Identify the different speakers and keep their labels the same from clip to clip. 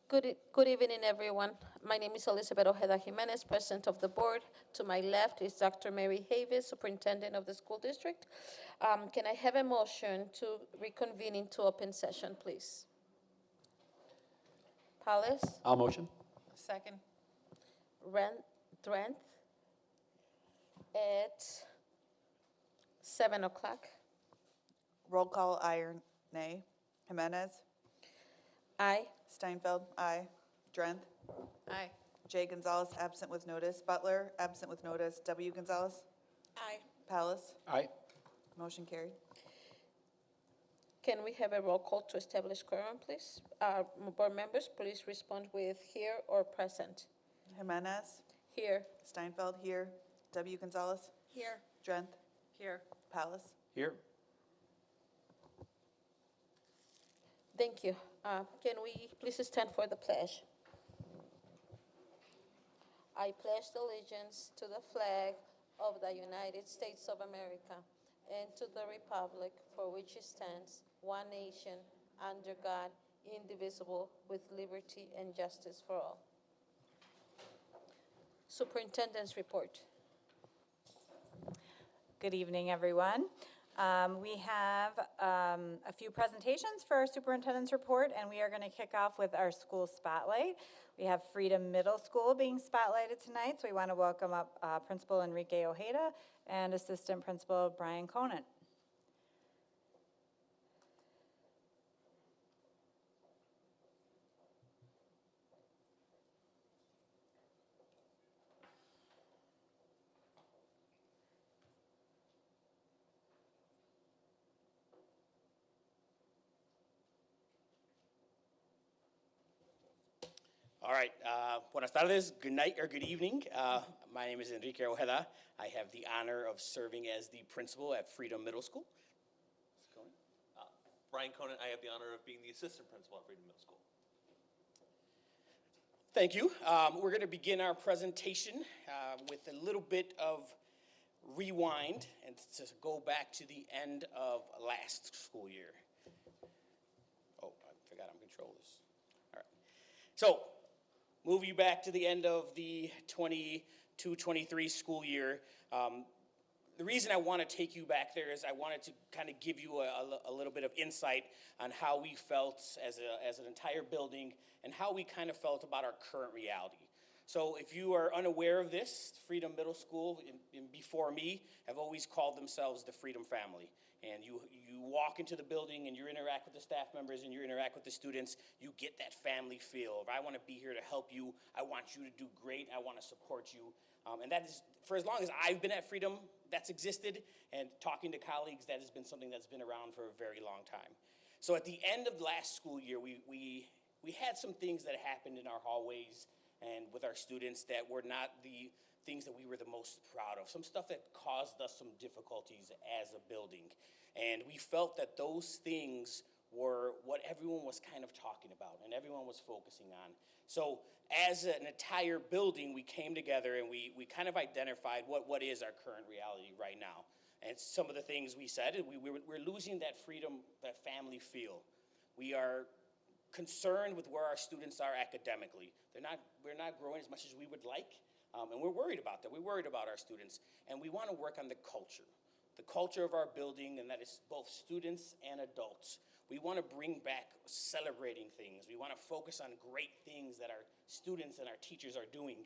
Speaker 1: Good evening, everyone. My name is Elizabeth Ojeda Jimenez, President of the Board. To my left is Dr. Mary Havis, Superintendent of the School District. Can I have a motion to reconvene into open session, please? Palace,
Speaker 2: I'll motion.
Speaker 3: Second.
Speaker 1: Drent, at 7 o'clock.
Speaker 3: Roll call, aye or nay. Jimenez.
Speaker 1: Aye.
Speaker 3: Steinfeld, aye. Drenth.
Speaker 1: Aye.
Speaker 3: J. Gonzalez, absent with notice. Butler, absent with notice. W. Gonzalez.
Speaker 1: Aye.
Speaker 3: Palace.
Speaker 2: Aye.
Speaker 3: Motion carried.
Speaker 1: Can we have a roll call to establish quorum, please? Board members, please respond with here or present.
Speaker 3: Jimenez.
Speaker 1: Here.
Speaker 3: Steinfeld, here. W. Gonzalez.
Speaker 1: Here.
Speaker 3: Drenth.
Speaker 1: Here.
Speaker 3: Palace.
Speaker 2: Here.
Speaker 1: Thank you. Can we please stand for the pledge? I pledge allegiance to the flag of the United States of America and to the republic for which it stands, one nation, under God, indivisible, with liberty and justice for all. Superintendent's report.
Speaker 4: Good evening, everyone. We have a few presentations for our superintendent's report, and we are going to kick off with our school spotlight. We have Freedom Middle School being spotlighted tonight, so we want to welcome up Principal Enrique Ojeda and Assistant Principal Brian Conant.
Speaker 5: All right, buenas tardes, good night or good evening. My name is Enrique Ojeda. I have the honor of serving as the principal at Freedom Middle School.
Speaker 6: Brian Conant, I have the honor of being the assistant principal at Freedom Middle School.
Speaker 5: Thank you. We're going to begin our presentation with a little bit of rewind and to go back to the end of last school year. Oh, I forgot I'm control this. All right. So, move you back to the end of the 22-23 school year. The reason I want to take you back there is I wanted to kind of give you a little bit of insight on how we felt as an entire building and how we kind of felt about our current reality. So if you are unaware of this, Freedom Middle School, before me, have always called themselves the Freedom Family. And you walk into the building and you interact with the staff members and you interact with the students, you get that family feel. If I want to be here to help you, I want you to do great, I want to support you. And that is, for as long as I've been at Freedom, that's existed. And talking to colleagues, that has been something that's been around for a very long time. So at the end of last school year, we had some things that happened in our hallways and with our students that were not the things that we were the most proud of, some stuff that caused us some difficulties as a building. And we felt that those things were what everyone was kind of talking about and everyone was focusing on. So as an entire building, we came together and we kind of identified what is our current reality right now. And some of the things we said, we're losing that freedom, that family feel. We are concerned with where our students are academically. We're not growing as much as we would like, and we're worried about that. We're worried about our students, and we want to work on the culture of our building, and that is both students and adults. We want to bring back celebrating things. We want to focus on great things that our students and our teachers are doing,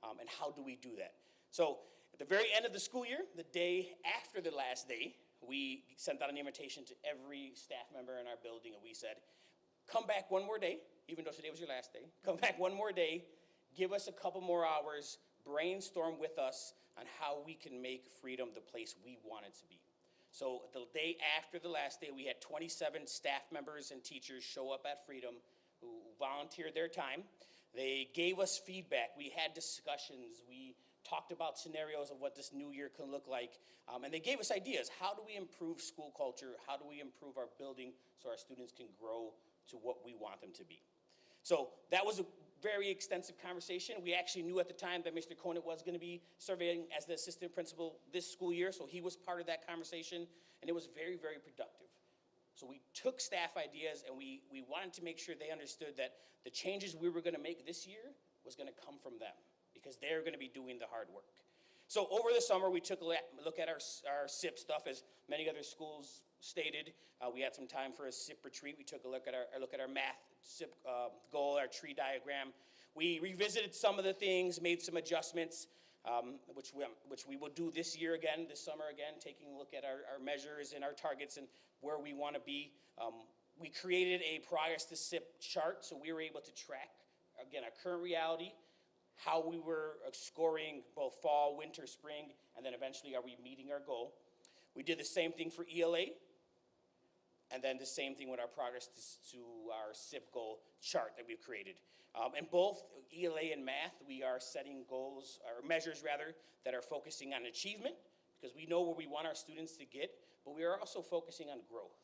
Speaker 5: and how do we do that? So at the very end of the school year, the day after the last day, we sent out an invitation to every staff member in our building, and we said, come back one more day, even though today was your last day. Come back one more day, give us a couple more hours, brainstorm with us on how we can make Freedom the place we want it to be. So the day after the last day, we had 27 staff members and teachers show up at Freedom who volunteered their time. They gave us feedback. We had discussions. We talked about scenarios of what this new year can look like. And they gave us ideas. How do we improve school culture? How do we improve our building so our students can grow to what we want them to be? So that was a very extensive conversation. We actually knew at the time that Mr. Conant was going to be serving as the assistant principal this school year, so he was part of that conversation, and it was very, very productive. So we took staff ideas and we wanted to make sure they understood that the changes we were going to make this year was going to come from them because they're going to be doing the hard work. So over the summer, we took a look at our SIP stuff, as many other schools stated. We had some time for a SIP retreat. We took a look at our math SIP goal, our tree diagram. We revisited some of the things, made some adjustments, which we will do this year again, this summer again, taking a look at our measures and our targets and where we want to be. We created a progress to SIP chart, so we were able to track, again, our current reality, how we were scoring both fall, winter, spring, and then eventually are we meeting our goal. We did the same thing for ELA, and then the same thing with our progress to our SIP goal chart that we've created. In both ELA and math, we are setting goals, or measures rather, that are focusing on achievement, because we know where we want our students to get, but we are also focusing on growth.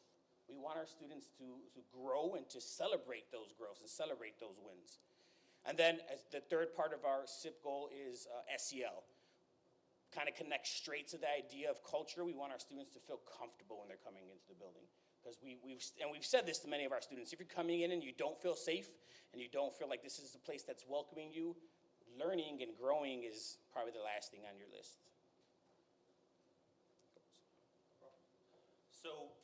Speaker 5: We want our students to grow and to celebrate those growths and celebrate those wins. And then as the third part of our SIP goal is SEL. Kind of connects straight to the idea of culture. We want our students to feel comfortable when they're coming into the building. Because we've said this to many of our students. If you're coming in and you don't feel safe and you don't feel like this is a place that's welcoming you, learning and growing is probably the last thing on your list.
Speaker 6: So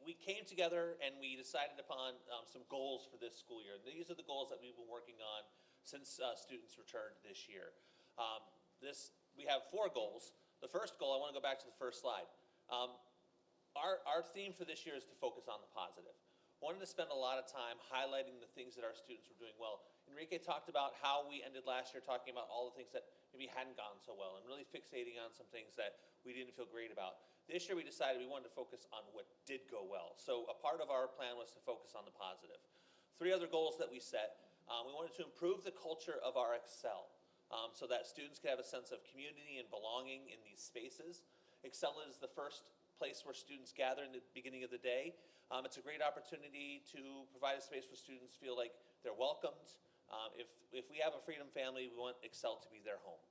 Speaker 6: we came together and we decided upon some goals for this school year. These are the goals that we've been working on since students returned this year. We have 4 goals. The first goal, I want to go back to the first slide. Our theme for this year is to focus on the positive. Wanted to spend a lot of time highlighting the things that our students were doing well. Enrique talked about how we ended last year talking about all the things that maybe hadn't gone so well and really fixating on some things that we didn't feel great about. This year we decided we wanted to focus on what did go well. So a part of our plan was to focus on the positive. 3 other goals that we set. We wanted to improve the culture of our Excel so that students could have a sense of community and belonging in these spaces. Excel is the first place where students gather in the beginning of the day. It's a great opportunity to provide a space where students feel like they're welcomed. If we have a Freedom family, we want Excel to be their home.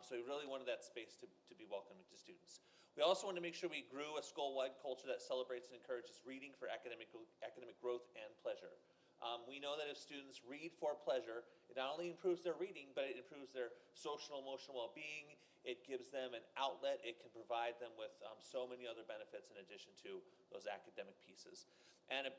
Speaker 6: So we really wanted that space to be welcoming to students. We also wanted to make sure we grew a school-wide culture that celebrates and encourages reading for academic growth and pleasure. We know that if students read for pleasure, it not only improves their reading, but it improves their social and emotional well-being. It gives them an outlet. It can provide them with so many other benefits in addition to those academic pieces. And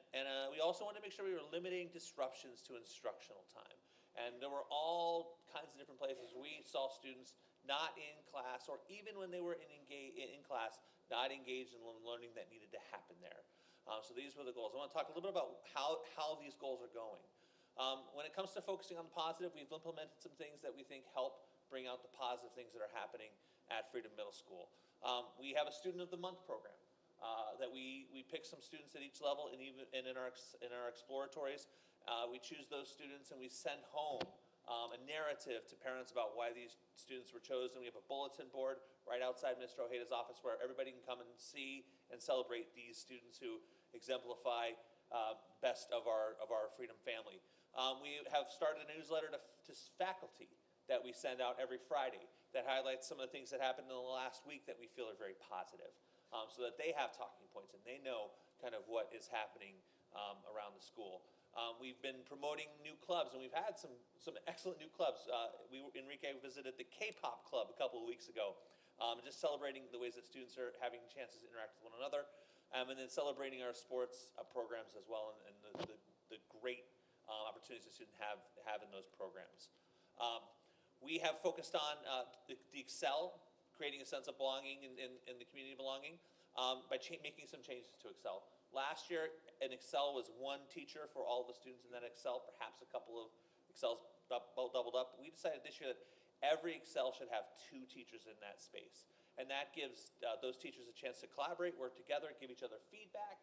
Speaker 6: we also wanted to make sure we were limiting disruptions to instructional time. And there were all kinds of different places where we saw students not in class, or even when they were in class, not engaged in learning that needed to happen there. So these were the goals. I want to talk a little bit about how these goals are going. When it comes to focusing on the positive, we've implemented some things that we think help bring out the positive things that are happening at Freedom Middle School. We have a Student of the Month program that we pick some students at each level, and in our exploratories, we choose those students and we send home a narrative to parents about why these students were chosen. We have a bulletin board right outside Mr. Ojeda's office where everybody can come and see and celebrate these students who exemplify best of our Freedom family. We have started a newsletter to faculty that we send out every Friday that highlights some of the things that happened in the last week that we feel are very positive, so that they have talking points and they know kind of what is happening around the school. We've been promoting new clubs, and we've had some excellent new clubs. Enrique visited the K-pop club a couple of weeks ago, just celebrating the ways that students are having chances to interact with one another, and then celebrating our sports programs as well, and the great opportunities that students have in those programs. We have focused on the Excel, creating a sense of belonging and the community belonging by making some changes to Excel. Last year, an Excel was 1 teacher for all the students in that Excel, perhaps a couple of Excels doubled up. We decided this year that every Excel should have 2 teachers in that space. And that gives those teachers a chance to collaborate, work together, give each other feedback.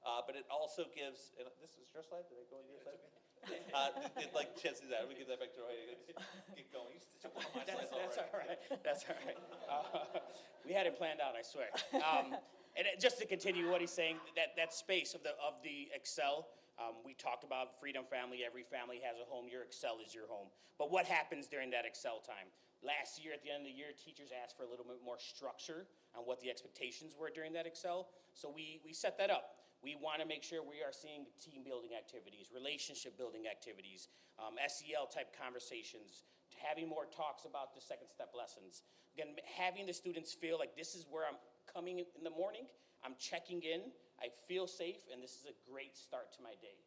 Speaker 6: But it also gives, and this is your slide? Did I go on your slide? Like chance to do that. We give that back to Roy. Get going. You took one of my slides already.
Speaker 5: That's all right. We had it planned out, I swear. And just to continue what he's saying, that space of the Excel, we talked about Freedom Family. Every family has a home. Your Excel is your home. But what happens during that Excel time? Last year, at the end of the year, teachers asked for a little bit more structure on what the expectations were during that Excel. So we set that up. We want to make sure we are seeing team building activities, relationship building activities, SEL type conversations, having more talks about the second step lessons. Again, having the students feel like this is where I'm coming in the morning, I'm checking in, I feel safe, and this is a great start to my day.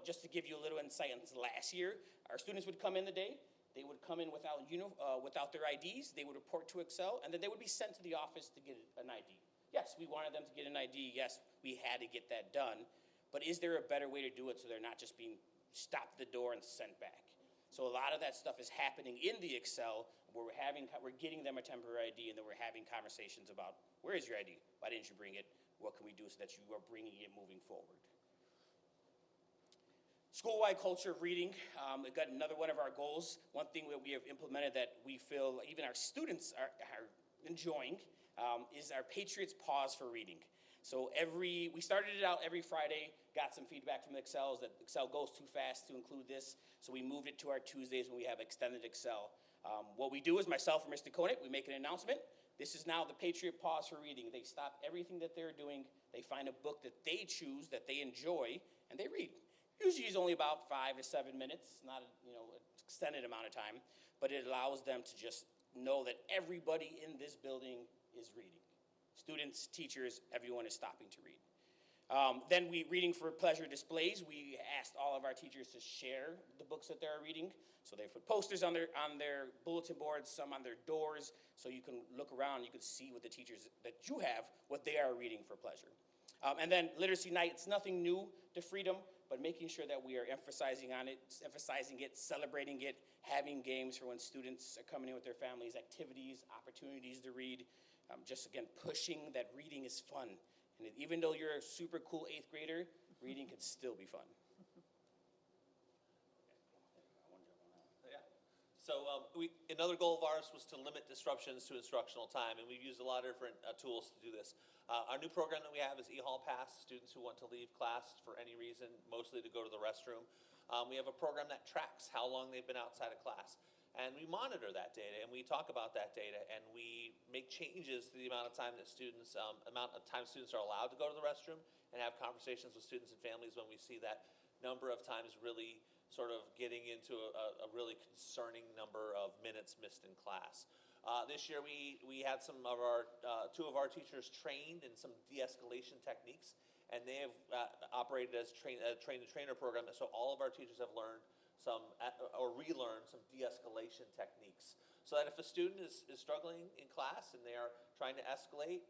Speaker 5: Just to give you a little insight into last year, our students would come in the day, they would come in without their IDs, they would report to Excel, and then they would be sent to the office to get an ID. Yes, we wanted them to get an ID. Yes, we had to get that done. But is there a better way to do it so they're not just being stopped at the door and sent back? So a lot of that stuff is happening in the Excel where we're getting them a temporary ID, and then we're having conversations about, where is your ID? Why didn't you bring it? What can we do so that you are bringing it moving forward? School-wide culture of reading, we've got another one of our goals. One thing that we have implemented that we feel even our students are enjoying is our Patriots Pause for Reading. So we started it out every Friday, got some feedback from the Excels that Excel goes too fast to include this, so we moved it to our Tuesdays when we have extended Excel. What we do is myself and Mr. Koenig, we make an announcement. This is now the Patriot Pause for Reading. They stop everything that they're doing, they find a book that they choose, that they enjoy, and they read. Usually it's only about 5 to 7 minutes, not an extended amount of time, but it allows them to just know that everybody in this building is reading. Students, teachers, everyone is stopping to read. Then reading for pleasure displays. We asked all of our teachers to share the books that they're reading. So they put posters on their bulletin boards, some on their doors, so you can look around, you can see what the teachers that you have, what they are reading for pleasure. And then literacy night, it's nothing new to freedom, but making sure that we are emphasizing it, celebrating it, having games for when students are coming in with their families, activities, opportunities to read. Just again, pushing that reading is fun. And even though you're a super cool 8th grader, reading can still be fun.
Speaker 6: Yeah. So another goal of ours was to limit disruptions to instructional time, and we've used a lot of different tools to do this. Our new program that we have is eHall Pass, students who want to leave class for any reason, mostly to go to the restroom. We have a program that tracks how long they've been outside of class. And we monitor that data, and we talk about that data, and we make changes to the amount of time that students are allowed to go to the restroom, and have conversations with students and families when we see that number of times really sort of getting into a really concerning number of minutes missed in class. This year we had two of our teachers trained in some de-escalation techniques, and they have operated as train-the-trainer program, so all of our teachers have learned relearn some de-escalation techniques, so that if a student is struggling in class and they are trying to escalate,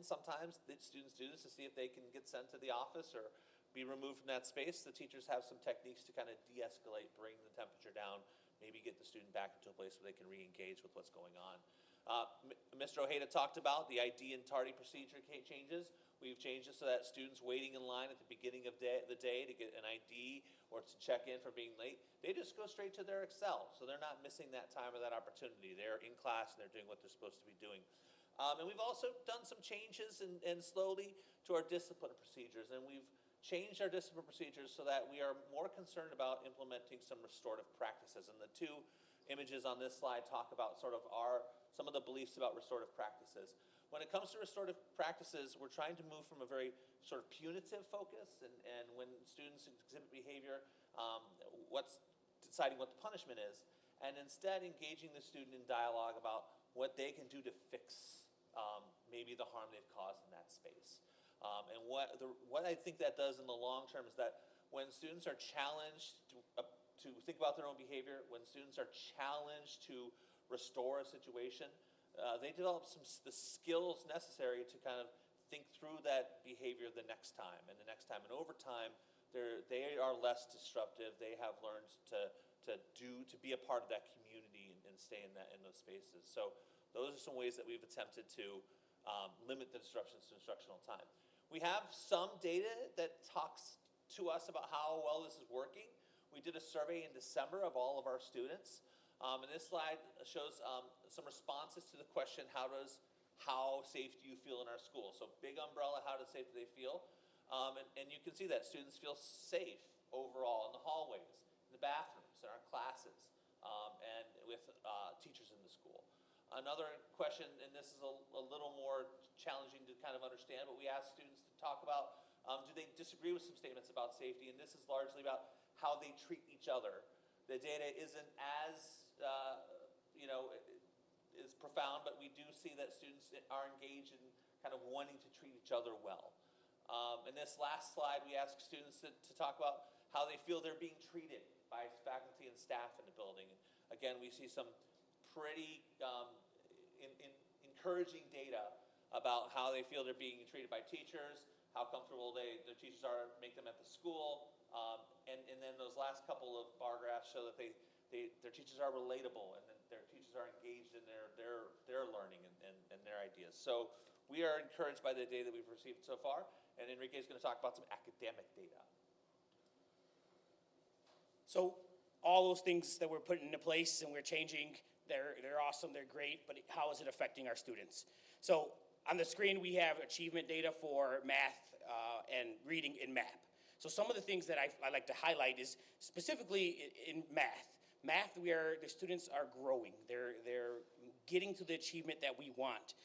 Speaker 6: sometimes the students do this to see if they can get sent to the office or be removed from that space. The teachers have some techniques to kind of de-escalate, bring the temperature down, maybe get the student back into a place where they can re-engage with what's going on. Mr. Ojeda talked about the ID and tardy procedure changes. We've changed it so that students waiting in line at the beginning of the day to get an ID or to check in for being late, they just go straight to their Excel, so they're not missing that time or that opportunity. They're in class and they're doing what they're supposed to be doing. And we've also done some changes and slowly to our discipline procedures, and we've changed our discipline procedures so that we are more concerned about implementing some restorative practices. And the two images on this slide talk about some of the beliefs about restorative practices. When it comes to restorative practices, we're trying to move from a very sort of punitive focus, and when students exhibit behavior, deciding what the punishment is, and instead engaging the student in dialogue about what they can do to fix maybe the harm they've caused in that space. And what I think that does in the long term is that when students are challenged to think about their own behavior, when students are challenged to restore a situation, they develop the skills necessary to kind of think through that behavior the next time and the next time. And over time, they are less disruptive. They have learned to be a part of that community and stay in those spaces. So those are some ways that we've attempted to limit the disruptions to instructional time. We have some data that talks to us about how well this is working. We did a survey in December of all of our students. And this slide shows some responses to the question, how safe do you feel in our school? So big umbrella, how safe do they feel? And you can see that students feel safe overall in the hallways, in the bathrooms, in our classes, and with teachers in the school. Another question, and this is a little more challenging to kind of understand, but we asked students to talk about Do they disagree with some statements about safety? And this is largely about how they treat each other. The data isn't as, is profound, but we do see that students are engaged in kind of wanting to treat each other well. In this last slide, we ask students to talk about how they feel they're being treated by faculty and staff in the building. Again, we see some pretty encouraging data about how they feel they're being treated by teachers, how comfortable their teachers are make them at the school, and then those last couple of bar graphs show that their teachers are relatable and that their teachers are engaged in their learning and their ideas. So we are encouraged by the data that we've received so far, and Enrique is going to talk about some academic data.
Speaker 5: So all those things that we're putting into place and we're changing, they're awesome, they're great, but how is it affecting our students? So on the screen, we have achievement data for math and reading in MAP. So some of the things that I like to highlight is specifically in math. Math, the students are growing. They're getting to the achievement that we want.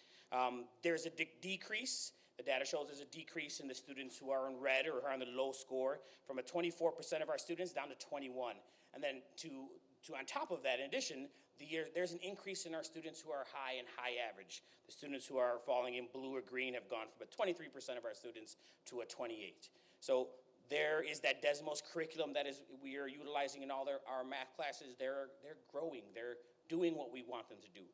Speaker 5: There's a decrease. The data shows there's a decrease in the students who are in red or are on the low score from a 24% of our students down to 21. And then to on top of that, in addition, there's an increase in our students who are high and high average. The students who are falling in blue or green have gone from a 23% of our students to a 28. So there is that Desmos curriculum that we are utilizing in all our math classes. They're growing. They're doing what we want them to do.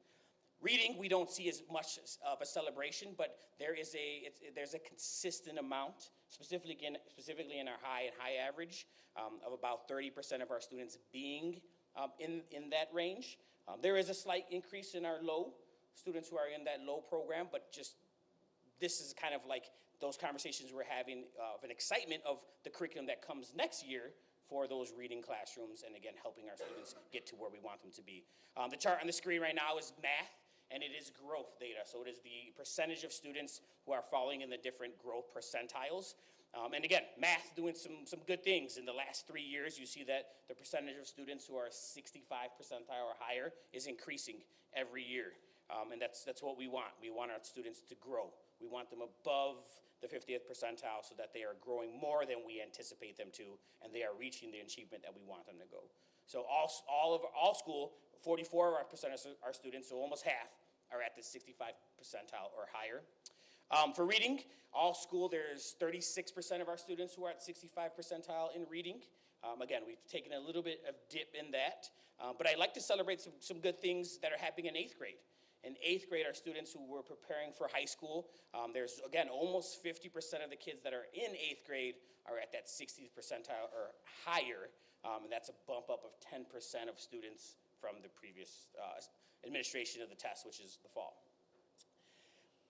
Speaker 5: Reading, we don't see as much of a celebration, but there's a consistent amount, specifically in our high and high average, of about 30% of our students being in that range. There is a slight increase in our low students who are in that low program, but just this is kind of like those conversations we're having of an excitement of the curriculum that comes next year for those reading classrooms, and again, helping our students get to where we want them to be. The chart on the screen right now is math, and it is growth data. So it is the percentage of students who are falling in the different growth percentiles. And again, math doing some good things. In the last 3 years, you see that the percentage of students who are 65 percentile or higher is increasing every year. And that's what we want. We want our students to grow. We want them above the 50th percentile so that they are growing more than we anticipate them to, and they are reaching the achievement that we want them to go. So all school, 44% of our students, so almost half, are at the 65 percentile or higher. For reading, all school, there's 36% of our students who are at 65 percentile in reading. Again, we've taken a little bit of dip in that, but I'd like to celebrate some good things that are happening in 8th grade. In 8th grade, our students who were preparing for high school, there's, again, almost 50% of the kids that are in 8th grade are at that 60th percentile or higher, and that's a bump up of 10% of students from the previous administration of the test, which is the fall.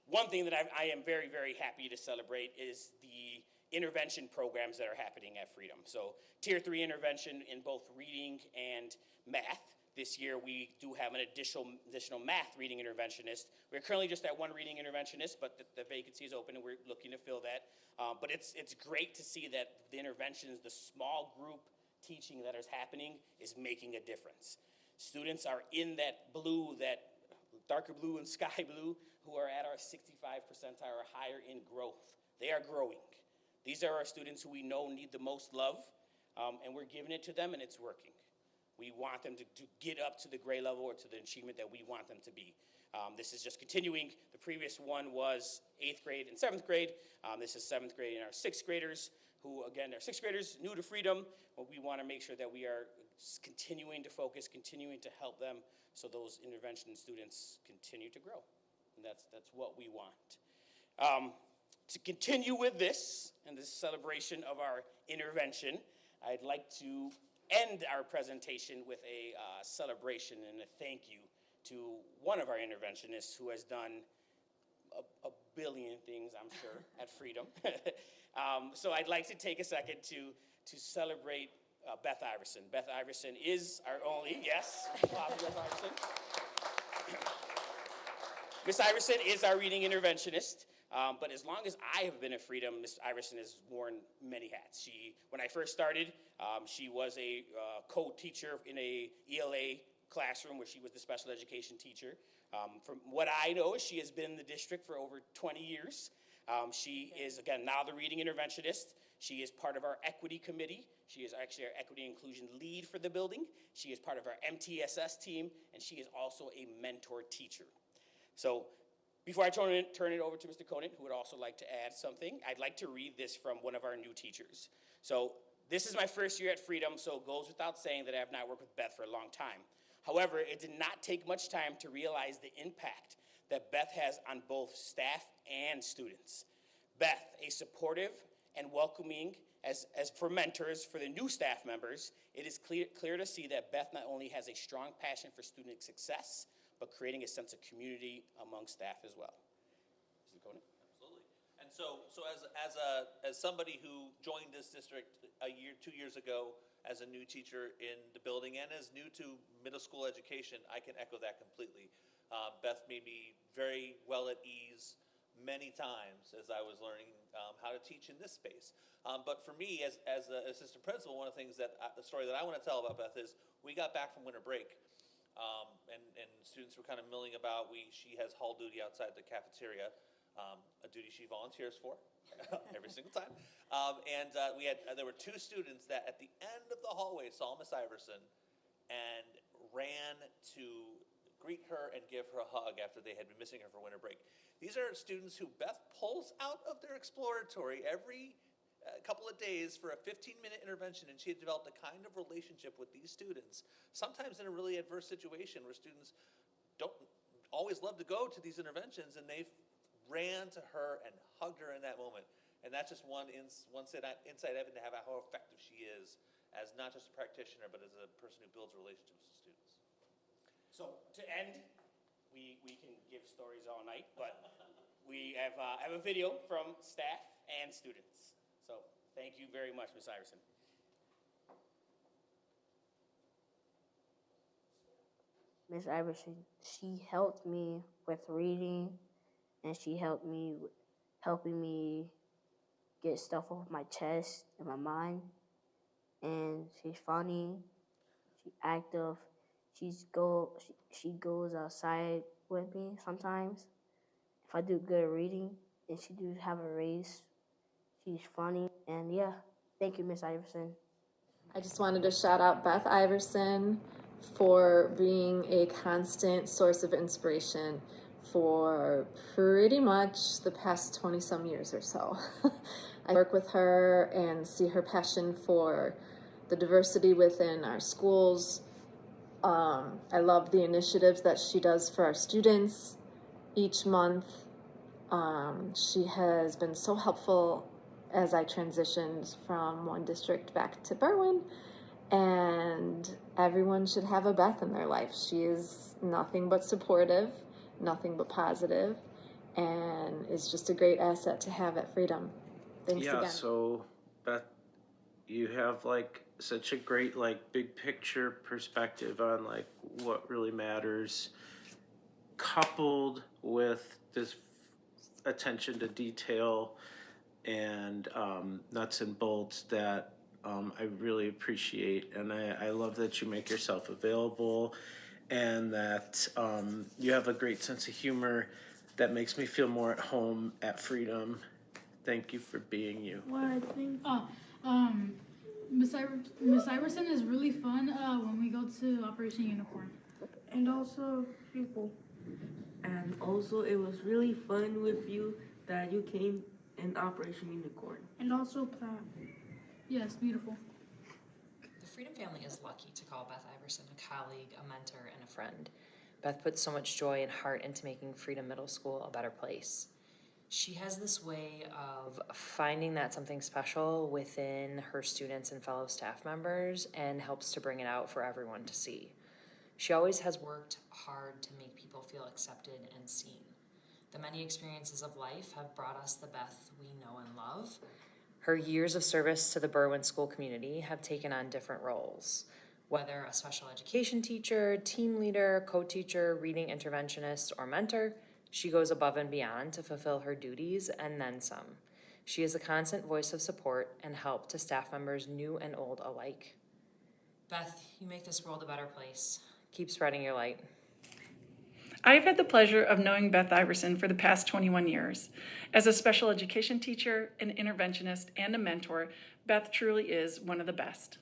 Speaker 5: One thing that I am very, very happy to celebrate is the intervention programs that are happening at Freedom. So Tier 3 intervention in both reading and math. This year we do have an additional math reading interventionist. We're currently just at one reading interventionist, but the vacancy is open and we're looking to fill that. But it's great to see that the interventions, the small group teaching that is happening is making a difference. Students are in that blue, that darker blue and sky blue, who are at our 65 percentile or higher in growth. They are growing. These are our students who we know need the most love, and we're giving it to them, and it's working. We want them to get up to the grade level or to the achievement that we want them to be. This is just continuing. The previous one was 8th grade and 7th grade. This is 7th grade and our 6th graders, who, again, are 6th graders, new to Freedom. But we want to make sure that we are continuing to focus, continuing to help them so those intervention students continue to grow. And that's what we want. To continue with this and this celebration of our intervention, I'd like to end our presentation with a celebration and a thank you to one of our interventionists who has done a billion things, I'm sure, at Freedom. So I'd like to take a second to celebrate Beth Iverson. Beth Iverson is our only, yes, Beth Iverson. Miss Iverson is our reading interventionist, but as long as I have been at Freedom, Miss Iverson has worn many hats. When I first started, she was a co-teacher in a ELA classroom where she was the special education teacher. From what I know, she has been in the district for over 20 years. She is, again, now the reading interventionist. She is part of our equity committee. She is actually our equity inclusion lead for the building. She is part of our MTSS team, and she is also a mentor teacher. So before I turn it over to Mr. Conant, who would also like to add something, I'd like to read this from one of our new teachers. So this is my first year at Freedom, so it goes without saying that I have not worked with Beth for a long time. However, it did not take much time to realize the impact that Beth has on both staff and students. Beth, a supportive and welcoming as for mentors for the new staff members, it is clear to see that Beth not only has a strong passion for student success, but creating a sense of community among staff as well. Mr. Conant?
Speaker 6: Absolutely. And so as somebody who joined this district 2 years ago as a new teacher in the building and as new to middle school education, I can echo that completely. Beth made me very well at ease many times as I was learning how to teach in this space. But for me, as an assistant principal, one of the things the story that I want to tell about Beth is we got back from winter break. And students were kind of milling about. She has hall duty outside the cafeteria, a duty she volunteers for every single time. And there were two students that at the end of the hallway saw Miss Iverson and ran to greet her and give her a hug after they had been missing her for winter break. These are students who Beth pulls out of their exploratory every couple of days for a 15-minute intervention, and she had developed a kind of relationship with these students, sometimes in a really adverse situation where students don't always love to go to these interventions, and they ran to her and hugged her in that moment. And that's just one insight I've to have how effective she is as not just a practitioner, but as a person who builds relationships with students.
Speaker 5: So to end, we can give stories all night, but we have a video from staff and students. So thank you very much, Ms. Iverson.
Speaker 2: Miss Iverson, she helped me with reading, and she helped me helping me get stuff off my chest and my mind. And she's funny, she's active. She goes outside with me sometimes. If I do good at reading, and she do have a race, she's funny. And yeah, thank you, Miss Iverson.
Speaker 7: I just wanted to shout out Beth Iverson for being a constant source of inspiration for pretty much the past 20-some years or so. I work with her and see her passion for the diversity within our schools. I love the initiatives that she does for our students each month. She has been so helpful as I transitioned from one district back to Berwyn, and everyone should have a Beth in their life. She is nothing but supportive, nothing but positive, and is just a great asset to have at Freedom. Thanks again.
Speaker 8: Yeah, so Beth, you have such a great big picture perspective on what really matters, coupled with this attention to detail and nuts and bolts that I really appreciate. And I love that you make yourself available and that you have a great sense of humor that makes me feel more at home at Freedom. Thank you for being you.
Speaker 9: Why, thank you. Miss Iverson is really fun when we go to Operation Unicorn.
Speaker 10: And also people. And also it was really fun with you that you came in Operation Unicorn.
Speaker 9: And also Pam. Yes, beautiful.
Speaker 11: The Freedom family is lucky to call Beth Iverson a colleague, a mentor, and a friend. Beth puts so much joy and heart into making Freedom Middle School a better place. She has this way of finding that something special within her students and fellow staff members and helps to bring it out for everyone to see. She always has worked hard to make people feel accepted and seen. The many experiences of life have brought us the Beth we know and love. Her years of service to the Berwyn school community have taken on different roles, whether a special education teacher, team leader, co-teacher, reading interventionist, or mentor. She goes above and beyond to fulfill her duties and then some. She is a constant voice of support and help to staff members new and old alike. Beth, you make this world a better place. Keep spreading your light.
Speaker 12: I've had the pleasure of knowing Beth Iverson for the past 21 years. As a special education teacher, an interventionist, and a mentor, Beth truly is one of the best.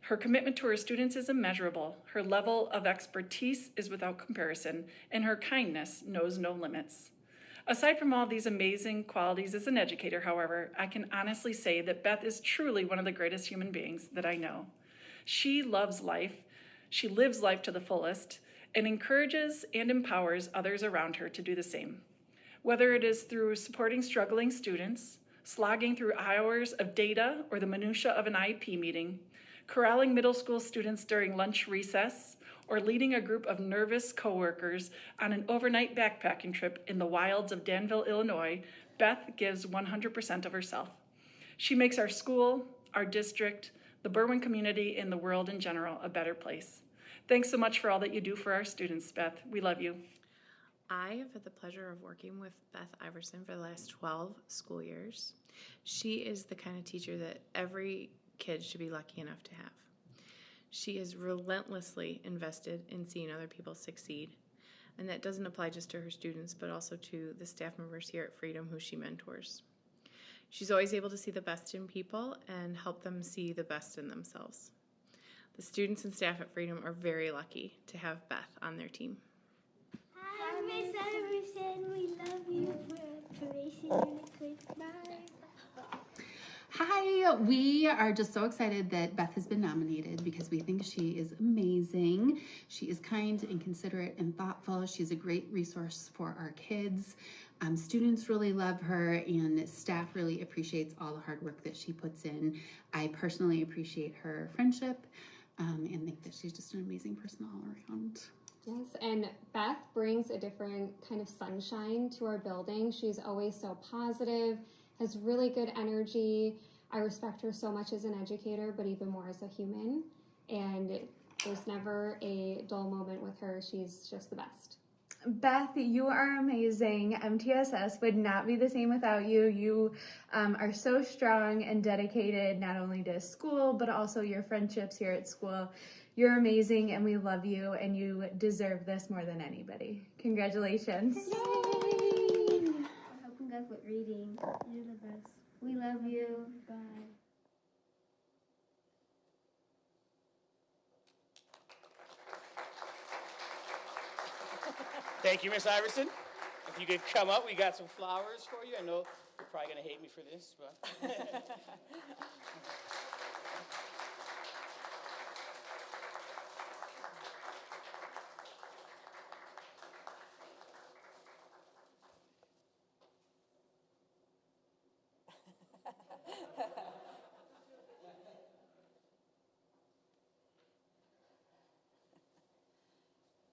Speaker 12: Her commitment to her students is immeasurable, her level of expertise is without comparison, and her kindness knows no limits. Aside from all these amazing qualities as an educator, however, I can honestly say that Beth is truly one of the greatest human beings that I know. She loves life, she lives life to the fullest, and encourages and empowers others around her to do the same. Whether it is through supporting struggling students, slogging through hours of data or the minutia of an IEP meeting, corralling middle school students during lunch recess, or leading a group of nervous coworkers on an overnight backpacking trip in the wilds of Danville, Illinois, Beth gives 100% of herself. She makes our school, our district, the Berwyn community, and the world in general a better place. Thanks so much for all that you do for our students, Beth. We love you.
Speaker 13: I have had the pleasure of working with Beth Iverson for the last 12 school years. She is the kind of teacher that every kid should be lucky enough to have. She is relentlessly invested in seeing other people succeed, and that doesn't apply just to her students, but also to the staff members here at Freedom who she mentors. She's always able to see the best in people and help them see the best in themselves. The students and staff at Freedom are very lucky to have Beth on their team.
Speaker 14: Hi, Miss Iverson. We love you for Operation Unicorn. Bye.
Speaker 15: Hi, we are just so excited that Beth has been nominated because we think she is amazing. She is kind and considerate and thoughtful. She's a great resource for our kids. Students really love her, and staff really appreciates all the hard work that she puts in. I personally appreciate her friendship and think that she's just an amazing person all around.
Speaker 16: Yes, and Beth brings a different kind of sunshine to our building. She's always so positive, has really good energy. I respect her so much as an educator, but even more as a human. And there's never a dull moment with her. She's just the best.
Speaker 17: Beth, you are amazing. MTSS would not be the same without you. You are so strong and dedicated not only to school, but also your friendships here at school. You're amazing and we love you, and you deserve this more than anybody. Congratulations.
Speaker 14: Yay! I'm helping guys with reading. You're the best. We love you. Bye.
Speaker 5: Thank you, Miss Iverson. If you could come up, we got some flowers for you. I know you're probably going to hate me for this, but.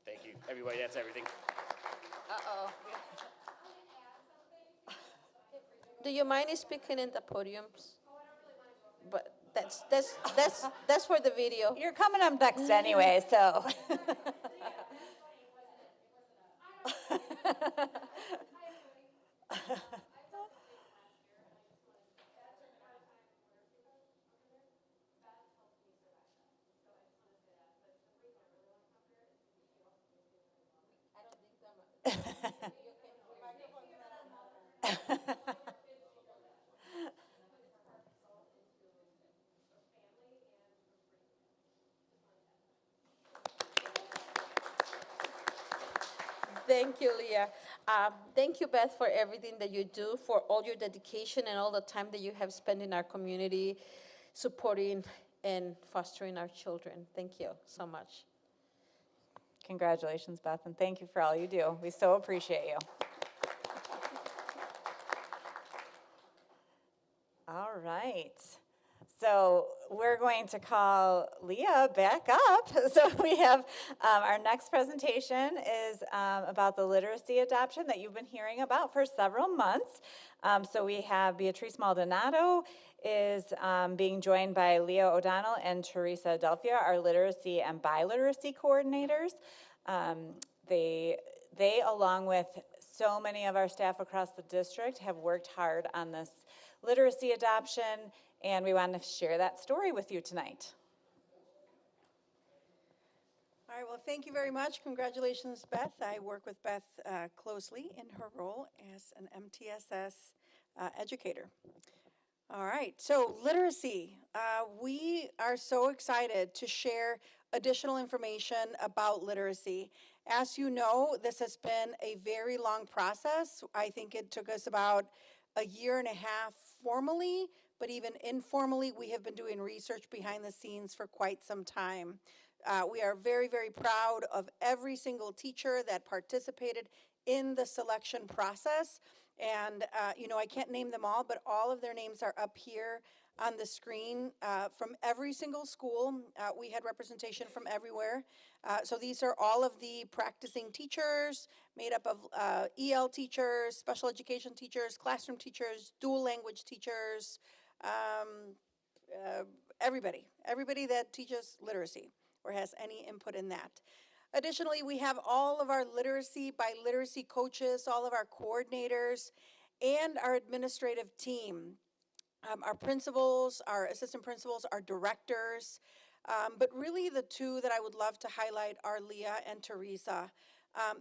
Speaker 5: Thank you, everybody. That's everything.
Speaker 1: Uh-oh. Do you mind speaking in the podiums? But that's for the video.
Speaker 4: You're coming up next anyway, so.
Speaker 1: Thank you, Leah. Thank you, Beth, for everything that you do, for all your dedication and all the time that you have spent in our community, supporting and fostering our children. Thank you so much.
Speaker 4: Congratulations, Beth, and thank you for all you do. We so appreciate you. All right. So we're going to call Leah back up. So we have our next presentation is about the literacy adoption that you've been hearing about for several months. So we have Beatrice Maldonado is being joined by Leah O'Donnell and Teresa Delphia, our literacy and biliteracy coordinators. They along with so many of our staff across the district have worked hard on this literacy adoption, and we want to share that story with you tonight.
Speaker 3: All
Speaker 18: All right, well, thank you very much. Congratulations, Beth. I work with Beth closely in her role as an MTSS educator. All right, so literacy. We are so excited to share additional information about literacy. As you know, this has been a very long process. I think it took us about a year and a half formally, but even informally, we have been doing research behind the scenes for quite some time. We are very, very proud of every single teacher that participated in the selection process. And, I can't name them all, but all of their names are up here on the screen from every single school. We had representation from everywhere. So these are all of the practicing teachers made up of EL teachers, special education teachers, classroom teachers, dual language teachers, everybody that teaches literacy or has any input in that. Additionally, we have all of our literacy by literacy coaches, all of our coordinators, and our administrative team. Our principals, our assistant principals, our directors, but really the two that I would love to highlight are Leah and Teresa,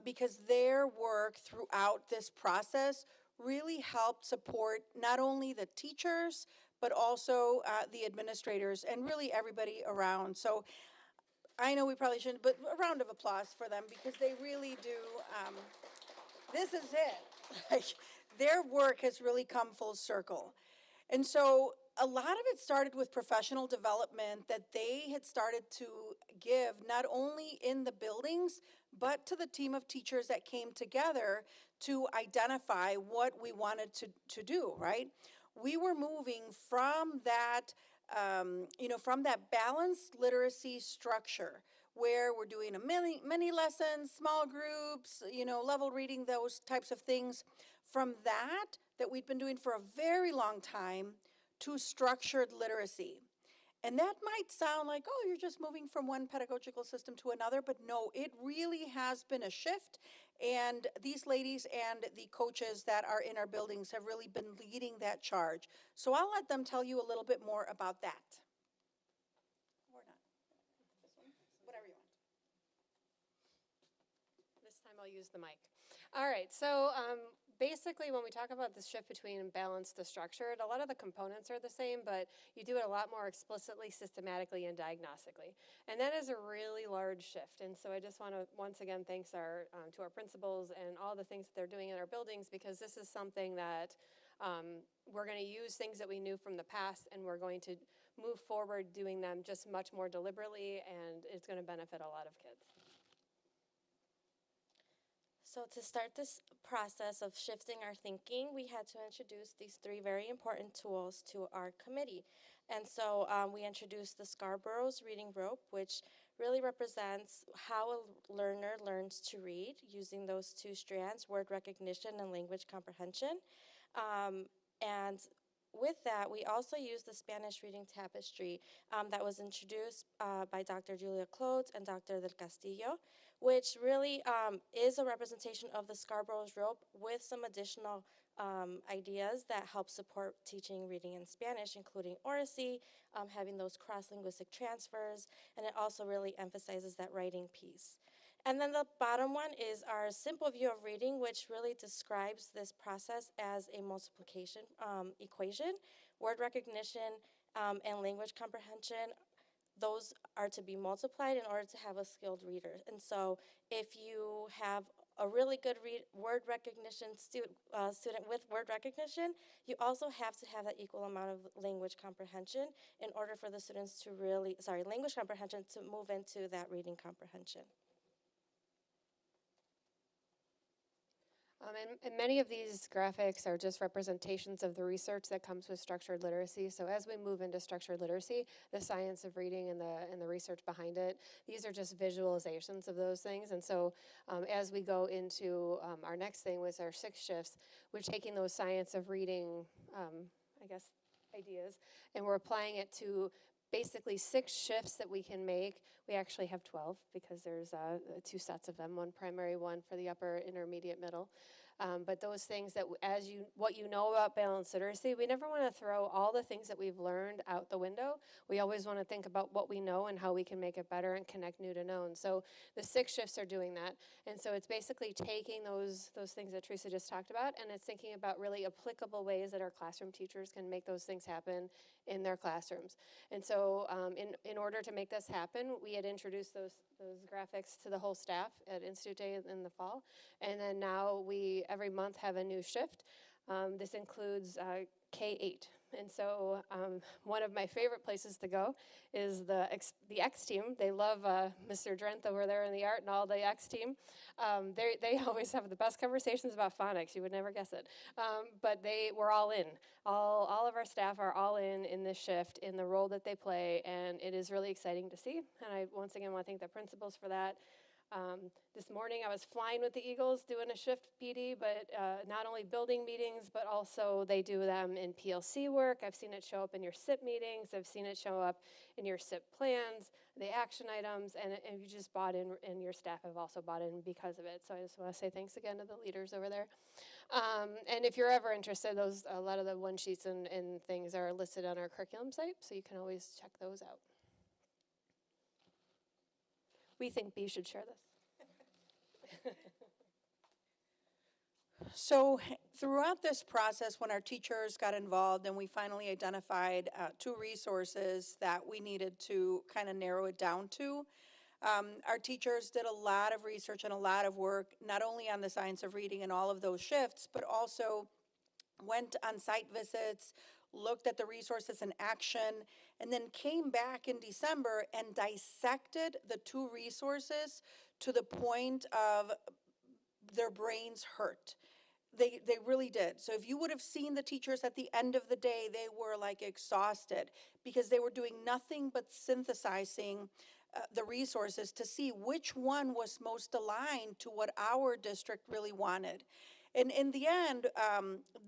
Speaker 18: because their work throughout this process really helped support not only the teachers, but also the administrators and really everybody around. So I know we probably shouldn't, but a round of applause for them because they really do. This is it. Like, their work has really come full circle. And so a lot of it started with professional development that they had started to give not only in the buildings, but to the team of teachers that came together to identify what we wanted to do, right? We were moving from that from that balanced literacy structure where we're doing many lessons, small groups, level reading, those types of things, from that we've been doing for a very long time to structured literacy. And that might sound like, oh, you're just moving from one pedagogical system to another, but no, it really has been a shift. And these ladies and the coaches that are in our buildings have really been leading that charge. So I'll let them tell you a little bit more about that. Or not. This one, whatever you want.
Speaker 19: This time I'll use the mic. All right, so basically when we talk about the shift between balanced to structured, a lot of the components are the same, but you do it a lot more explicitly, systematically, and diagnostically. And that is a really large shift. And so I just want to once again thanks to our principals and all the things that they're doing in our buildings, because this is something that we're going to use things that we knew from the past, and we're going to move forward doing them just much more deliberately, and it's going to benefit a lot of kids.
Speaker 20: So to start this process of shifting our thinking, we had to introduce these three very important tools to our committee. And so we introduced the Scarborough's Reading Rope, which really represents how a learner learns to read using those two strands, word recognition and language comprehension. And with that, we also used the Spanish Reading Tapestry that was introduced by Dr. Julia Clodes and Dr. Del Castillo, which really is a representation of the Scarborough's Rope with some additional ideas that help support teaching reading in Spanish, including oracy, having those cross-linguistic transfers, and it also really emphasizes that writing piece. And then the bottom one is our simple view of reading, which really describes this process as a multiplication equation. Word recognition and language comprehension, those are to be multiplied in order to have a skilled reader. And so if you have a really good word recognition student with word recognition, you also have to have that equal amount of language comprehension in order for the students to language comprehension to move into that reading comprehension.
Speaker 19: And many of these graphics are just representations of the research that comes with structured literacy. So as we move into structured literacy, the science of reading and the research behind it, these are just visualizations of those things. And so as we go into our next thing with our 6 shifts, we're taking those science of reading, ideas, and we're applying it to basically 6 shifts that we can make. We actually have 12 because there's 2 sets of them, one primary, one for the upper, intermediate, middle. But those things that, what you know about balanced literacy, we never want to throw all the things that we've learned out the window. We always want to think about what we know and how we can make it better and connect new to known. So the 6 shifts are doing that. And so it's basically taking those things that Teresa just talked about, and it's thinking about really applicable ways that our classroom teachers can make those things happen in their classrooms. And so in order to make this happen, we had introduced those graphics to the whole staff at Institute Day in the fall. And then now we, every month, have a new shift. This includes K-8. And so one of my favorite places to go is the X team. They love Mr. Drenth over there in the art and all the X team. They always have the best conversations about phonics. You would never guess it. But they were all in. All of our staff are all in this shift, in the role that they play, and it is really exciting to see. And I once again want to thank the principals for that. This morning I was flying with the Eagles doing a shift PD, but not only building meetings, but also they do them in PLC work. I've seen it show up in your SIP meetings. I've seen it show up in your SIP plans, the action items, and you just bought in, and your staff have also bought in because of it. So I just want to say thanks again to the leaders over there. And if you're ever interested, a lot of the one sheets and things are listed on our curriculum site, so you can always check those out. We think B should share this.
Speaker 18: So throughout this process, when our teachers got involved and we finally identified 2 resources that we needed to kind of narrow it down to, our teachers did a lot of research and a lot of work, not only on the science of reading and all of those shifts, but also went on site visits, looked at the resources in action, and then came back in December and dissected the 2 resources to the point of their brains hurt. They really did. So if you would have seen the teachers at the end of the day, they were like exhausted because they were doing nothing but synthesizing the resources to see which one was most aligned to what our district really wanted. And in the end,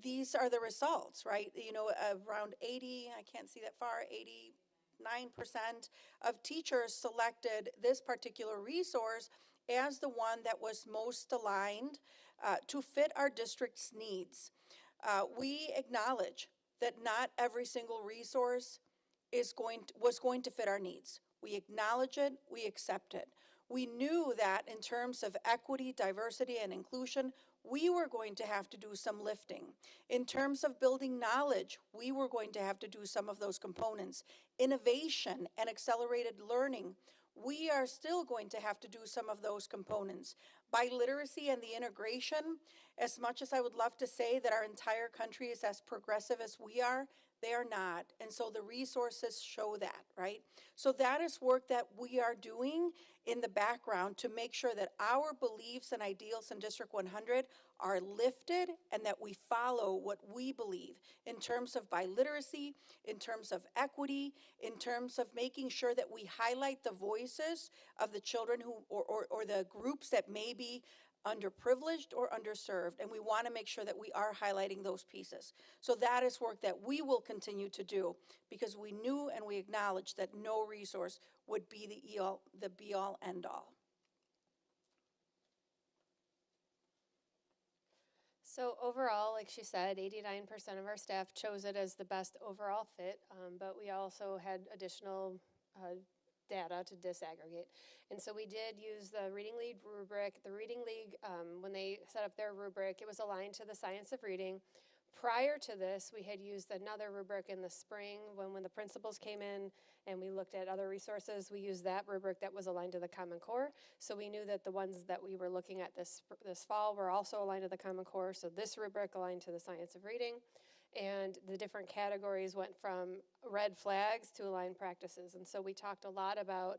Speaker 18: these are the results, right? You know, around 80, I can't see that far, 89% of teachers selected this particular resource as the one that was most aligned to fit our district's needs. We acknowledge that not every single resource was going to fit our needs. We acknowledge it, we accept it. We knew that in terms of equity, diversity, and inclusion, we were going to have to do some lifting. In terms of building knowledge, we were going to have to do some of those components. Innovation and accelerated learning, we are still going to have to do some of those components. Biliteracy and the integration, as much as I would love to say that our entire country is as progressive as we are, they are not. And so the resources show that, right? So that is work that we are doing in the background to make sure that our beliefs and ideals in District 100 are lifted and that we follow what we believe in terms of biliteracy, in terms of equity, in terms of making sure that we highlight the voices of the children who or the groups that may be underprivileged or underserved, and we want to make sure that we are highlighting those pieces. So that is work that we will continue to do because we knew and we acknowledge that no resource would be the be-all, end-all.
Speaker 19: So overall, like she said, 89% of our staff chose it as the best overall fit, but we also had additional data to disaggregate. And so we did use the Reading League rubric. The Reading League, when they set up their rubric, it was aligned to the science of reading. Prior to this, we had used another rubric in the spring when the principals came in and we looked at other resources. We used that rubric that was aligned to the Common Core. So we knew that the ones that we were looking at this fall were also aligned to the Common Core. So this rubric aligned to the science of reading. And the different categories went from red flags to aligned practices. And so we talked a lot about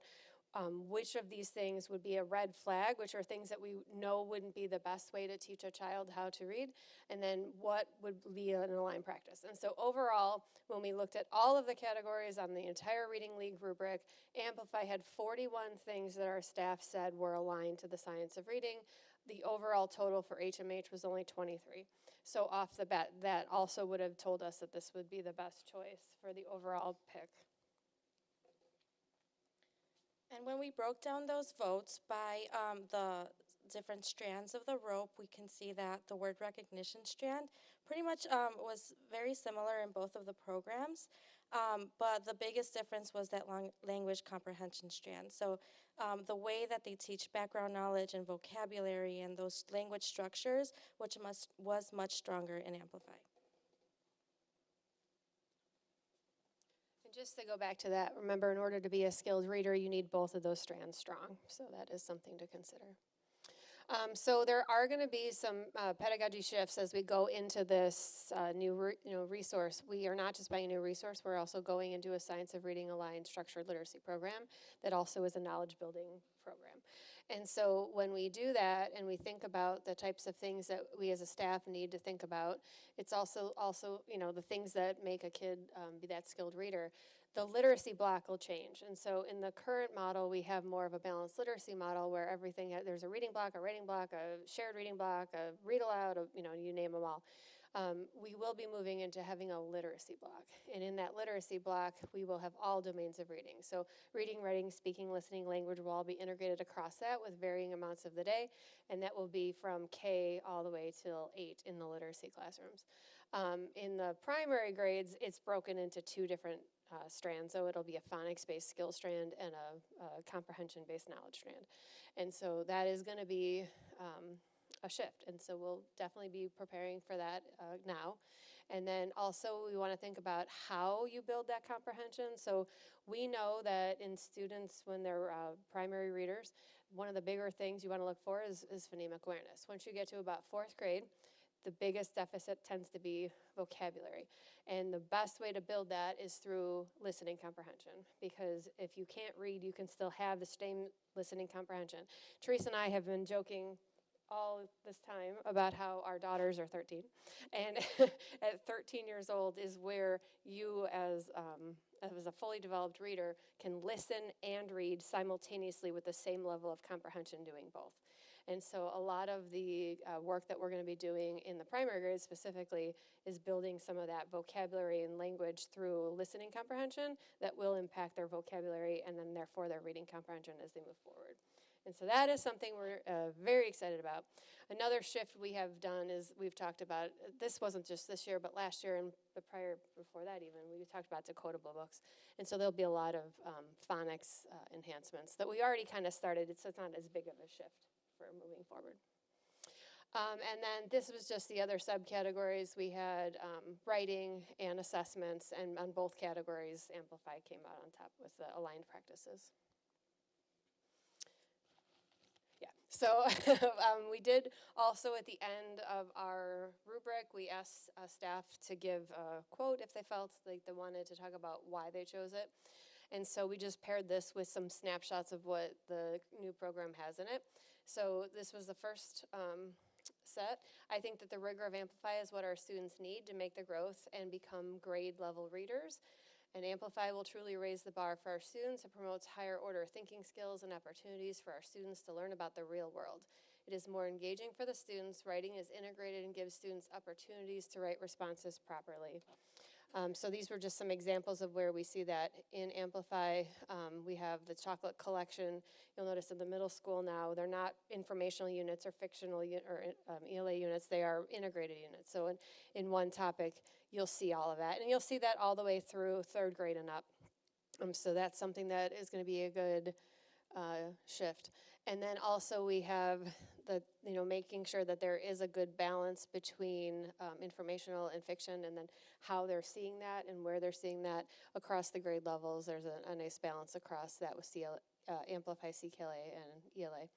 Speaker 19: which of these things would be a red flag, which are things that we know wouldn't be the best way to teach a child how to read, and then what would be an aligned practice. And so overall, when we looked at all of the categories on the entire Reading League rubric, Amplify had 41 things that our staff said were aligned to the science of reading. The overall total for HMH was only 23. So off the bat, that also would have told us that this would be the best choice for the overall pick.
Speaker 20: And when we broke down those votes by the different strands of the rope, we can see that the word recognition strand pretty much was very similar in both of the programs. But the biggest difference was that language comprehension strand. So the way that they teach background knowledge and vocabulary and those language structures, which was much stronger in Amplify.
Speaker 19: And just to go back to that, remember, in order to be a skilled reader, you need both of those strands strong. So that is something to consider. So there are going to be some pedagogy shifts as we go into this new resource. We are not just buying a new resource, we're also going into a Science of Reading aligned structured literacy program that also is a knowledge building program. And so when we do that and we think about the types of things that we as a staff need to think about, it's also the things that make a kid be that skilled reader. The literacy block will change. And so in the current model, we have more of a balanced literacy model where everything, there's a reading block, a writing block, a shared reading block, a read aloud, you name them all. We will be moving into having a literacy block. And in that literacy block, we will have all domains of reading. So reading, writing, speaking, listening, language will all be integrated across that with varying amounts of the day. And that will be from K all the way till 8 in the literacy classrooms. In the primary grades, it's broken into two different strands. So it'll be a phonics-based skill strand and a comprehension-based knowledge strand. And so that is going to be a shift. And so we'll definitely be preparing for that now. And then also we want to think about how you build that comprehension. So we know that in students when they're primary readers, one of the bigger things you want to look for is phonemic awareness. Once you get to about 4th grade, the biggest deficit tends to be vocabulary. And the best way to build that is through listening comprehension. Because if you can't read, you can still have the same listening comprehension. Teresa and I have been joking all this time about how our daughters are 13. And at 13 years old is where you as a fully developed reader can listen and read simultaneously with the same level of comprehension doing both. And so a lot of the work that we're going to be doing in the primary grades specifically is building some of that vocabulary and language through listening comprehension that will impact their vocabulary and then therefore their reading comprehension as they move forward. And so that is something we're very excited about. Another shift we have done is we've talked about, this wasn't just this year, but last year and the prior before that even, we talked about decodable books. And so there'll be a lot of phonics enhancements that we already kind of started. So it's not as big of a shift for moving forward. And then this was just the other subcategories. We had writing and assessments, and on both categories, Amplify came out on top with the aligned practices. Yeah, so we did also at the end of our rubric, we asked staff to give a quote if they felt like they wanted to talk about why they chose it. And so we just paired this with some snapshots of what the new program has in it. So this was the first set. I think that the rigor of Amplify is what our students need to make the growth and become grade level readers. And Amplify will truly raise the bar for our students. It promotes higher order thinking skills and opportunities for our students to learn about the real world. It is more engaging for the students. Writing is integrated and gives students opportunities to write responses properly. So these were just some examples of where we see that in Amplify. We have the chocolate collection. You'll notice in the middle school now, they're not informational units or fictional or ELA units. They are integrated units. So in one topic, you'll see all of that. And you'll see that all the way through 3rd grade and up. So that's something that is going to be a good shift. And then also we have the, making sure that there is a good balance between informational and fiction, and then how they're seeing that and where they're seeing that across the grade levels. There's a nice balance across that with Amplify, CKLA, and ELA.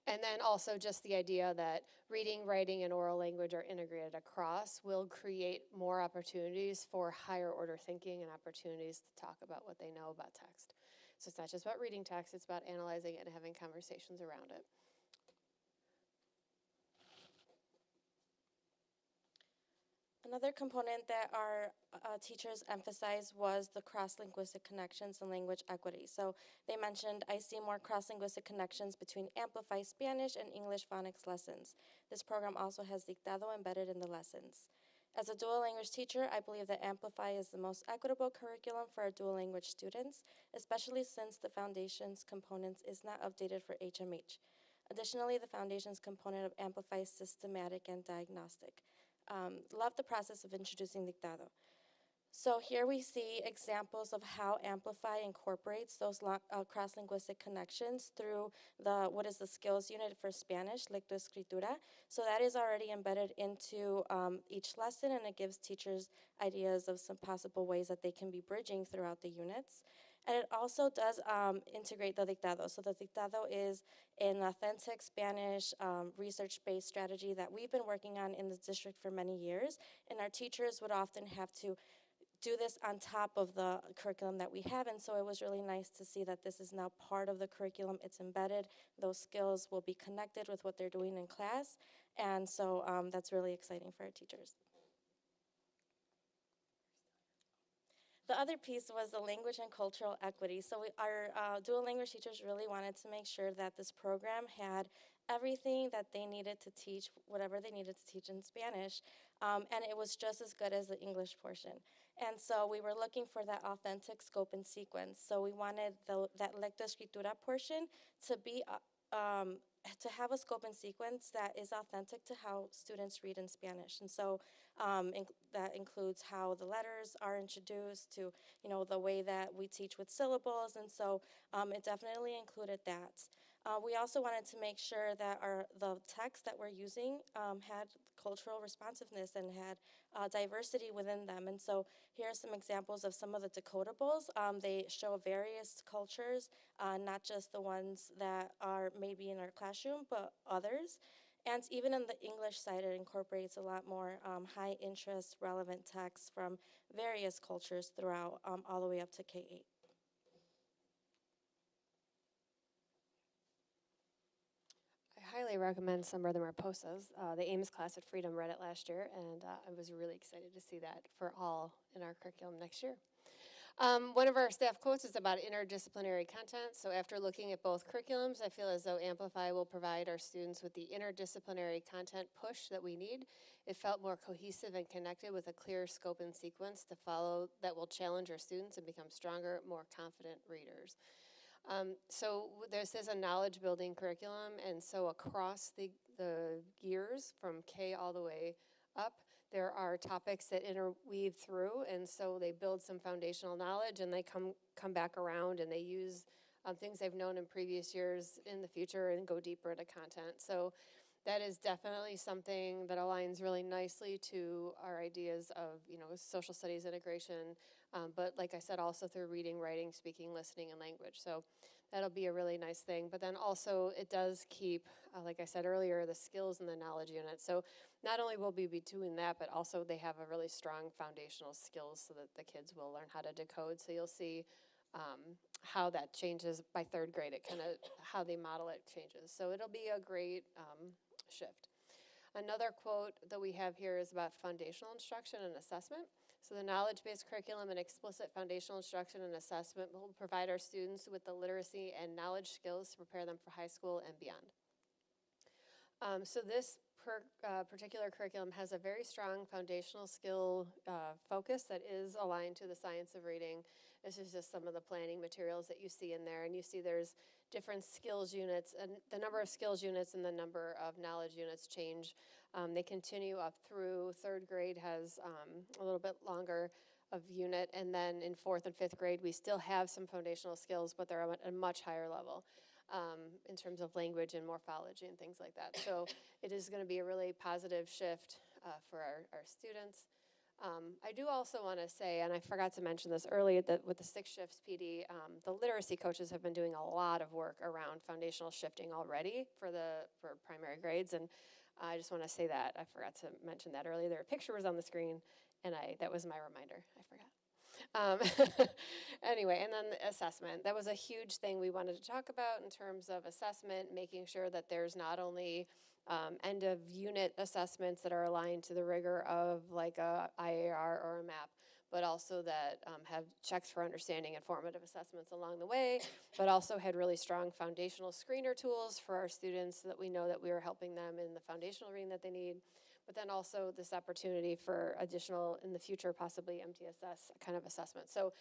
Speaker 19: And then also just the idea that reading, writing, and oral language are integrated across will create more opportunities for higher order thinking and opportunities to talk about what they know about text. So it's not just about reading text, it's about analyzing it and having conversations around it.
Speaker 20: Another component that our teachers emphasized was the cross-linguistic connections and language equity. So they mentioned, I see more cross-linguistic connections between Amplify Spanish and English phonics lessons. This program also has dictado embedded in the lessons. As a dual language teacher, I believe that Amplify is the most equitable curriculum for our dual language students, especially since the Foundations components is not updated for HMH. Additionally, the Foundations component of Amplify is systematic and diagnostic. Love the process of introducing dictado. So here we see examples of how Amplify incorporates those cross-linguistic connections through what is the skills unit for Spanish, lectoescritura. So that is already embedded into each lesson, and it gives teachers ideas of some possible ways that they can be bridging throughout the units. And it also does integrate the dictado. So the dictado is an authentic Spanish research-based strategy that we've been working on in the district for many years, and our teachers would often have to do this on top of the curriculum that we have, and so it was really nice to see that this is now part of the curriculum. It's embedded. Those skills will be connected with what they're doing in class, and so that's really exciting for our teachers. The other piece was the language and cultural equity. So our dual language teachers really wanted to make sure that this program had everything that they needed to teach, whatever they needed to teach in Spanish, and it was just as good as the English portion. And so we were looking for that authentic scope and sequence. So we wanted that lectoescritura portion to be to have a scope and sequence that is authentic to how students read in Spanish. And so that includes how the letters are introduced to, the way that we teach with syllables. And so it definitely included that. We also wanted to make sure that the text that we're using had cultural responsiveness and had diversity within them. And so here are some examples of some of the decodables. They show various cultures, not just the ones that are maybe in our classroom, but others. And even in the English side, it incorporates a lot more high interest, relevant texts from various cultures throughout, all the way up to K-8.
Speaker 19: I highly recommend some Brother Mariposas. The Ames class at Freedom read it last year, and I was really excited to see that for all in our curriculum next year. One of our staff quotes is about interdisciplinary content. So after looking at both curriculums, I feel as though Amplify will provide our students with the interdisciplinary content push that we need. It felt more cohesive and connected with a clear scope and sequence to follow that will challenge our students and become stronger, more confident readers. So this is a knowledge building curriculum, and so across the years from K all the way up, there are topics that interweave through, and so they build some foundational knowledge, and they come back around, and they use things they've known in previous years in the future and go deeper into content. So that is definitely something that aligns really nicely to our ideas of, social studies integration, but like I said, also through reading, writing, speaking, listening, and language. So that'll be a really nice thing. But then also it does keep, like I said earlier, the skills in the knowledge unit. So not only will we be doing that, but also they have a really strong foundational skills so that the kids will learn how to decode. So you'll see how that changes by third grade. It kind of, how they model it changes. So it'll be a great shift. Another quote that we have here is about foundational instruction and assessment. So the knowledge-based curriculum and explicit foundational instruction and assessment will provide our students with the literacy and knowledge skills to prepare them for high school and beyond. So this particular curriculum has a very strong foundational skill focus that is aligned to the science of reading. This is just some of the planning materials that you see in there, and you see there's different skills units, and the number of skills units and the number of knowledge units change. They continue up through third grade has a little bit longer of unit, and then in fourth and fifth grade we still have some foundational skills, but they're at a much higher level in terms of language and morphology and things like that. So it is going to be a really positive shift for our students. I do also want to say, and I forgot to mention this earlier, that with the 6 Shifts PD, the literacy coaches have been doing a lot of work around foundational shifting already for primary grades, and I just want to say that. I forgot to mention that earlier. Their picture was on the screen, and that was my reminder. I forgot. Anyway, and then the assessment. That was a huge thing we wanted to talk about in terms of assessment, making sure that there's not only end of unit assessments that are aligned to the rigor of like a IAR or a MAP, but also that have checks for understanding and formative assessments along the way, but also had really strong foundational screener tools for our students so that we know that we are helping them in the foundational reading that they need, but then also this opportunity for additional, in the future, possibly MTSS kind of assessment. So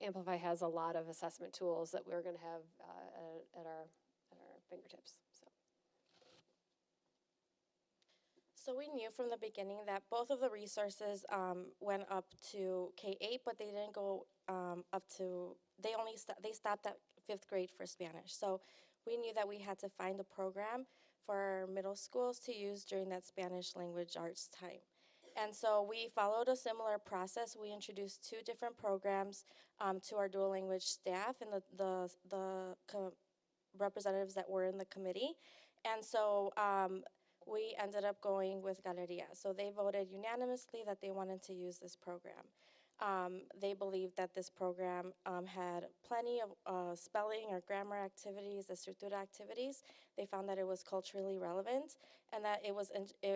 Speaker 19: Amplify has a lot of assessment tools that we're going to have at our fingertips.
Speaker 20: So we knew from the beginning that both of the resources went up to K-8, but they didn't go up to, they stopped at 5th grade for Spanish. So we knew that we had to find a program for our middle schools to use during that Spanish language arts time. And so we followed a similar process. We introduced 2 different programs to our dual language staff and the representatives that were in the committee. And so we ended up going with Galeria. So they voted unanimously that they wanted to use this program. They believed that this program had plenty of spelling or grammar activities, estructura activities. They found that it was culturally relevant and that it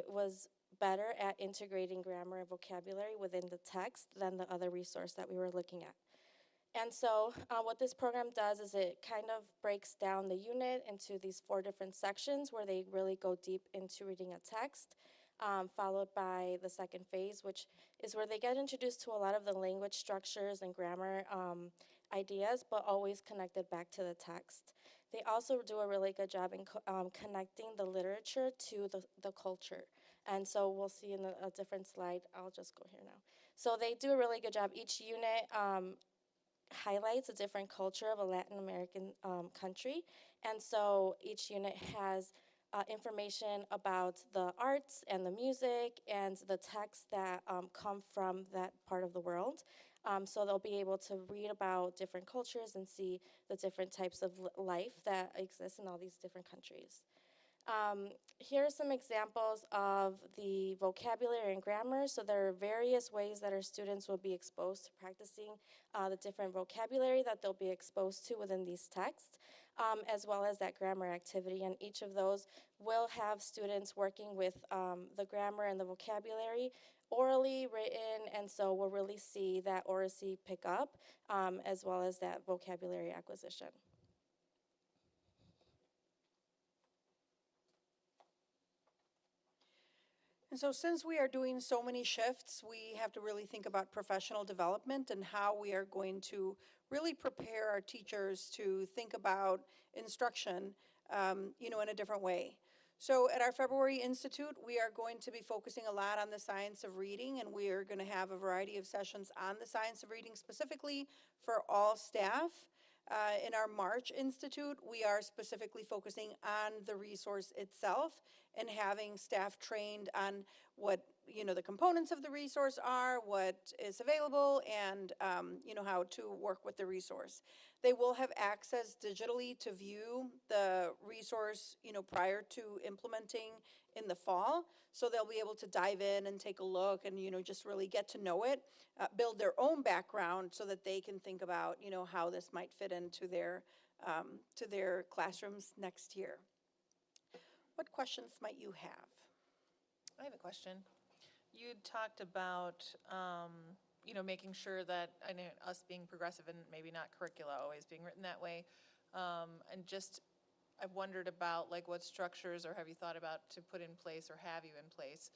Speaker 20: was better at integrating grammar and vocabulary within the text than the other resource that we were looking at. And so what this program does is it kind of breaks down the unit into these 4 different sections where they really go deep into reading a text, followed by the second phase, which is where they get introduced to a lot of the language structures and grammar ideas, but always connected back to the text. They also do a really good job in connecting the literature to the culture. And so we'll see in a different slide. I'll just go here now. So they do a really good job. Each unit highlights a different culture of a Latin American country. And so each unit has information about the arts and the music and the texts that come from that part of the world. So they'll be able to read about different cultures and see the different types of life that exist in all these different countries. Here are some examples of the vocabulary and grammar. So there are various ways that our students will be exposed to practicing the different vocabulary that they'll be exposed to within these texts, as well as that grammar activity. And each of those will have students working with the grammar and the vocabulary orally, written, and so we'll really see that oracy pick up, as well as that vocabulary acquisition.
Speaker 18: And so since we are doing so many shifts, we have to really think about professional development and how we are going to really prepare our teachers to think about instruction, in a different way. So at our February Institute, we are going to be focusing a lot on the science of reading, and we are going to have a variety of sessions on the science of reading specifically for all staff. In our March Institute, we are specifically focusing on the resource itself and having staff trained on what, the components of the resource are, what is available, and, how to work with the resource. They will have access digitally to view the resource, prior to implementing in the fall. So they'll be able to dive in and take a look and, just really get to know it, build their own background so that they can think about, how this might fit into their classrooms next year. What questions might you have?
Speaker 21: I have a question. You talked about, making sure that, I know us being progressive and maybe not curricula always being written that way, and just, I've wondered about like what structures or have you thought about to put in place or have you in place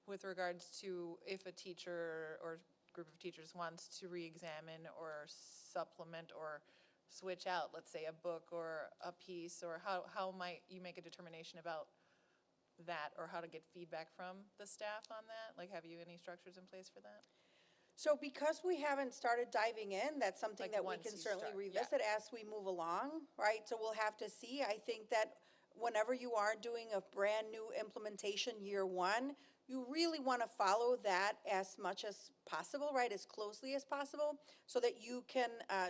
Speaker 21: with regards to if a teacher or group of teachers wants to re-examine or supplement or switch out, let's say, a book or a piece, or how might you make a determination about that, or how to get feedback from the staff on that? Like, have you any structures in place for that?
Speaker 18: So because we haven't started diving in, that's something
Speaker 21: Like
Speaker 18: that we
Speaker 21: once
Speaker 18: can
Speaker 21: you
Speaker 18: certainly
Speaker 21: start,
Speaker 18: revisit as we move along, right? So we'll have to see. I think that whenever you are doing a brand new implementation year 1, you really want to follow that as much as possible, right? As closely as possible so that you can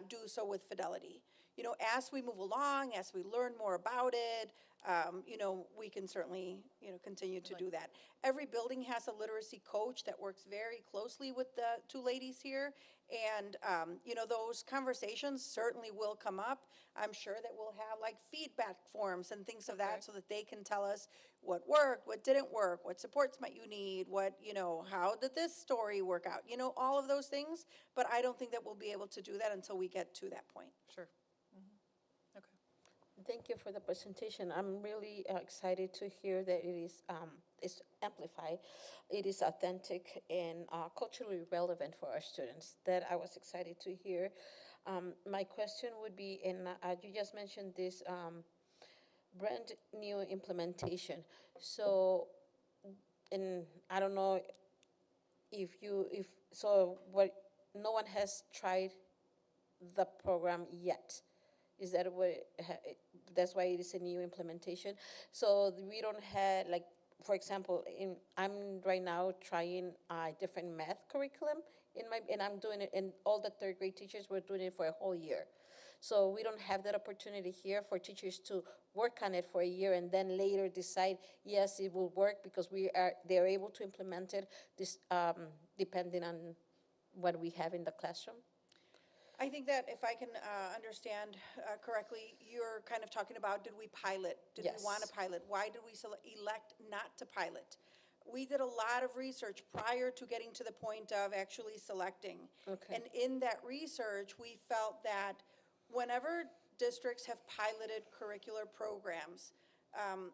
Speaker 18: do so with fidelity. As we move along, as we learn more about it, we can certainly, continue to do that. Every building has a literacy coach that works very closely with the 2 ladies here. And, those conversations certainly will come up. I'm sure that we'll have like feedback forms and things of that so that they can tell us what worked, what didn't work, what supports might you need, what, how did this story work out, all of those things. But I don't think that we'll be able to do that until we get to that point.
Speaker 21: Sure.
Speaker 1: Thank you for the presentation. I'm really excited to hear that it's amplified, it is authentic and culturally relevant for our students. That I was excited to hear. My question would be, and you just mentioned this brand new implementation. So, and I don't know if so, what no one has tried the program yet. Is that what, that's why it is a new implementation? So we don't have, like, for example, I'm right now trying a different math curriculum and I'm doing it, and all the third grade teachers were doing it for a whole year. So we don't have that opportunity here for teachers to work on it for a year and then later decide, yes, it will work because they're able to implement it depending on what we have in the classroom.
Speaker 18: I think that if I can understand correctly, you're kind of talking about, did we pilot? Did we want to pilot? Why did we elect not to pilot? We did a lot of research prior to getting to the point of actually selecting.
Speaker 1: Okay.
Speaker 18: And in that research, we felt that whenever districts have piloted curricular programs,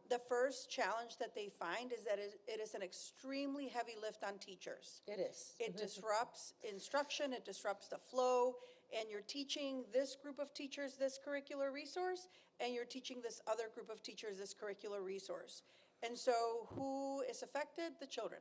Speaker 18: the first challenge that they find is that it is an extremely heavy lift on teachers.
Speaker 1: It is.
Speaker 18: It disrupts instruction, it disrupts the flow, and you're teaching this group of teachers this curricular resource, and you're teaching this other group of teachers this curricular resource. And so who is affected? The children.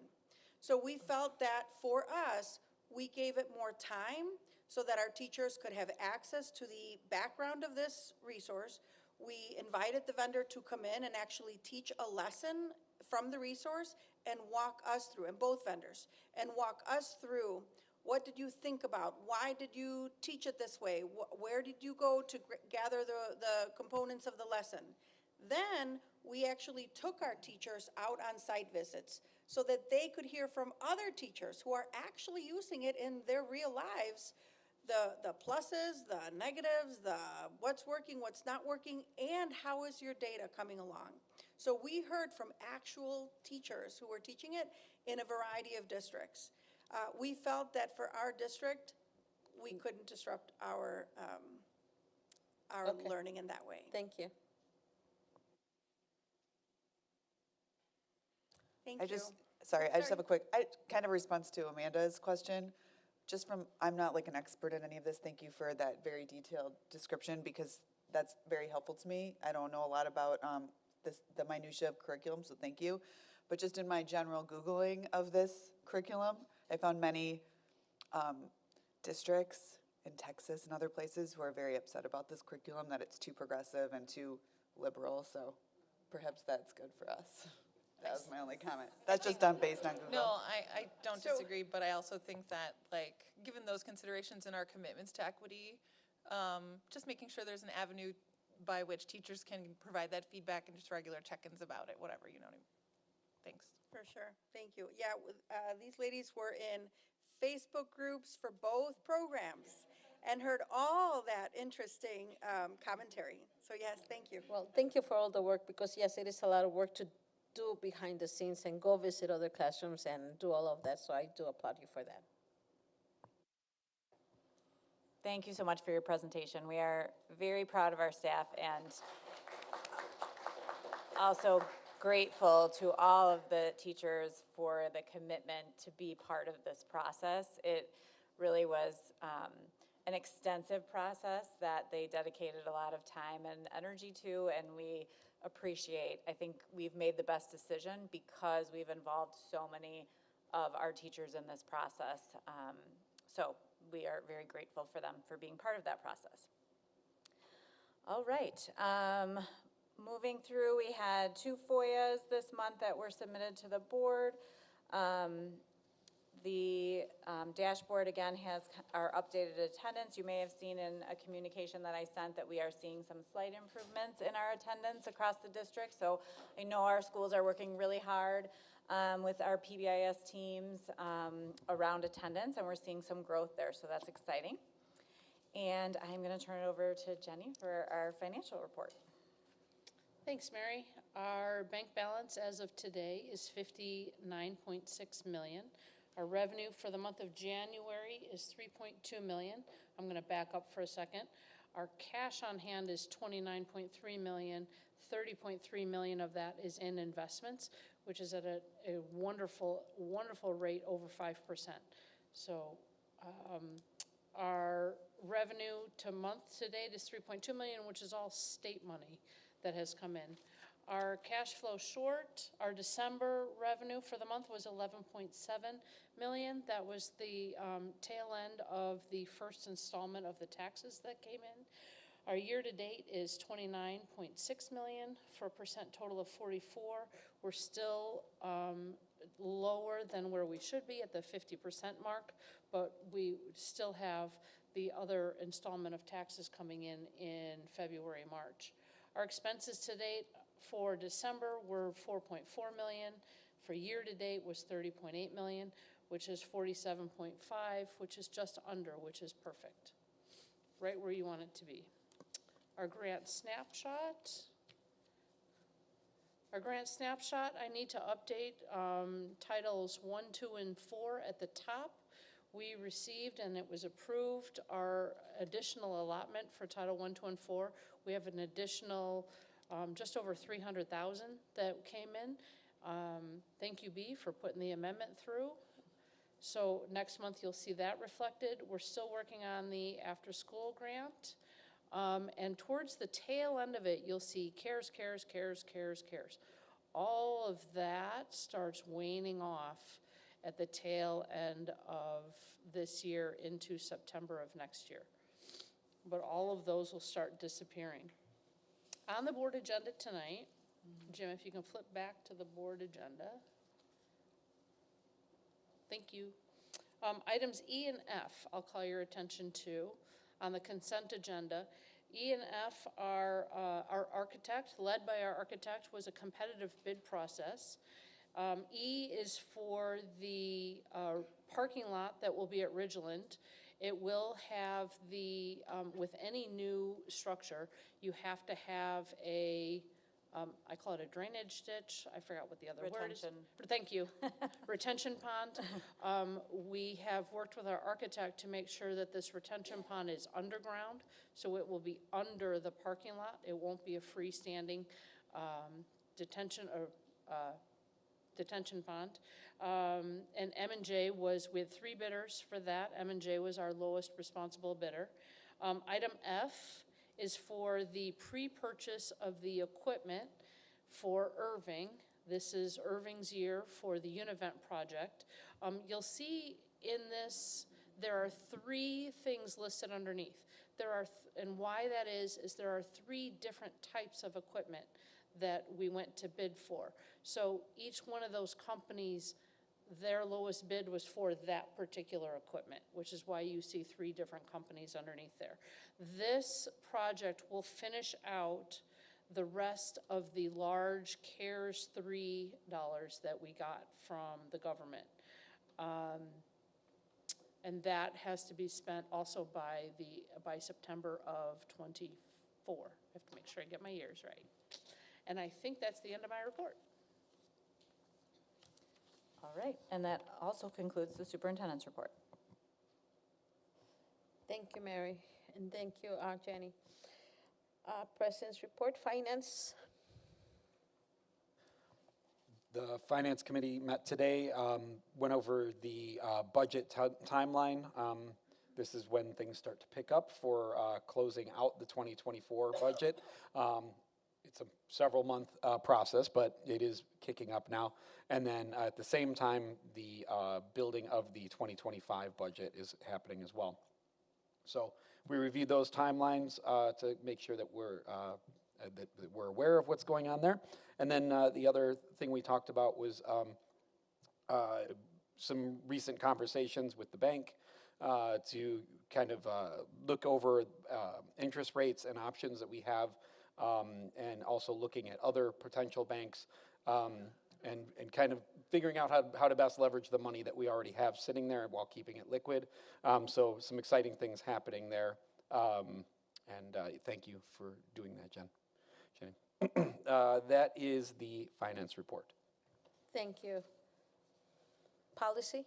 Speaker 18: So we felt that for us, we gave it more time so that our teachers could have access to the background of this resource. We invited the vendor to come in and actually teach a lesson from the resource and walk us through, and both vendors, and walk us through, what did you think about? Why did you teach it this way? Where did you go to gather the components of the lesson? Then we actually took our teachers out on site visits so that they could hear from other teachers who are actually using it in their real lives, the pluses, the negatives, the what's working, what's not working, and how is your data coming along. So we heard from actual teachers who were teaching it in a variety of districts. We felt that for our district, we couldn't disrupt our learning in that way.
Speaker 1: Thank you.
Speaker 18: Thank you.
Speaker 3: I just have a quick, kind of response to Amanda's question. Just from, I'm not like an expert in any of this. Thank you for that very detailed description because that's very helpful to me. I don't know a lot about the minutia of curriculum, so thank you. But just in my general Googling of this curriculum, I found many districts in Texas and other places who are very upset about this curriculum, that it's too progressive and too liberal, so perhaps that's good for us. That was my only comment. That's just done based on Google.
Speaker 21: No, I don't disagree, but I also think that, like, given those considerations in our commitments to equity, just making sure there's an avenue by which teachers can provide that feedback and just regular check-ins about it, whatever, you know what I mean? Thanks.
Speaker 18: For sure. Thank you. Yeah, these ladies were in Facebook groups for both programs and heard all that interesting commentary. So yes, thank you.
Speaker 1: Well, thank you for all the work because yes, it is a lot of work to do behind the scenes and go visit other classrooms and do all of that. So I do applaud you for that.
Speaker 4: Thank you so much for your presentation. We are very proud of our staff and also grateful to all of the teachers for the commitment to be part of this process. It really was an extensive process that they dedicated a lot of time and energy to, and we appreciate. I think we've made the best decision because we've involved so many of our teachers in this process. So we are very grateful for them for being part of that process. All right. Moving through, we had 2 FOIAs this month that were submitted to the board. The dashboard, again, has our updated attendance. You may have seen in a communication that I sent that we are seeing some slight improvements in our attendance across the district. So I know our schools are working really hard with our PBIS teams around attendance, and we're seeing some growth there, so that's exciting. And I'm going to turn it over to Jenny for our financial report.
Speaker 6: Thanks, Mary. Our bank balance as of today is $59.6 million. Our revenue for the month of January is $3.2 million. I'm going to back up for a second. Our cash on hand is 29.3 million. 30.3 million of that is in investments, which is at a wonderful, wonderful rate, over 5%. So our revenue to month to date is 3.2 million, which is all state money that has come in. Our cash flow short, our December revenue for the month was 11.7 million. That was the tail end of the first installment of the taxes that came in. Our year-to-date is 29.6 million for a percent total of 44. We're still lower than where we should be at the 50% mark, but we still have the other installment of taxes coming in February, March. Our expenses to date for December were 4.4 million. For year-to-date was 30.8 million, which is 47.5, which is just under, which is perfect. Right where you want it to be. Our grant snapshot. Our grant snapshot, I need to update titles 1, 2, and 4 at the top. We received, and it was approved, our additional allotment for Title 1, 2, and 4. We have an additional just over 300,000 that came in. Thank you, B, for putting the amendment through. So next month you'll see that reflected. We're still working on the after-school grant. And towards the tail end of it, you'll see CARES. All of that starts waning off at the tail end of this year into September of next year. But all of those will start disappearing. On the board agenda tonight, Jim, if you can flip back to the board agenda. Thank you. Items E and F, I'll call your attention to on the consent agenda. E and F are our architect, led by our architect, was a competitive bid process. E is for the parking lot that will be at Ridgeland. It will have the, with any new structure, you have to have a, I call it a drainage ditch. I forgot what the other word is. Thank you. Retention pond. We have worked with our architect to make sure that this retention pond is underground, so it will be under the parking lot. It won't be a freestanding detention pond. And M&J was, we had 3 bidders for that. M&J was our lowest responsible bidder. Item F is for the pre-purchase of the equipment for Irving. This is Irving's year for the Univent project. You'll see in this, there are 3 things listed underneath. There are, and why that is there are 3 different types of equipment that we went to bid for. So each one of those companies, their lowest bid was for that particular equipment, which is why you see 3 different companies underneath there. This project will finish out the rest of the large CARES 3 dollars that we got from the government. And that has to be spent also by September of 24. I have to make sure I get my years right. And I think that's the end of my report.
Speaker 4: All right, and that also concludes the superintendent's report.
Speaker 1: Thank you, Mary, and thank you, Jenny. President's report, finance.
Speaker 2: The Finance Committee met today, went over the budget timeline. This is when things start to pick up for closing out the 2024 budget. It's a several month process, but it is kicking up now. And then at the same time, the building of the 2025 budget is happening as well. So we reviewed those timelines to make sure that we're aware of what's going on there. And then the other thing we talked about was some recent conversations with the bank to kind of look over interest rates and options that we have, and also looking at other potential banks, and kind of figuring out how to best leverage the money that we already have sitting there while keeping it liquid. So some exciting things happening there. And thank you for doing that, Jenny. That is the finance report.
Speaker 1: Thank you. Policy?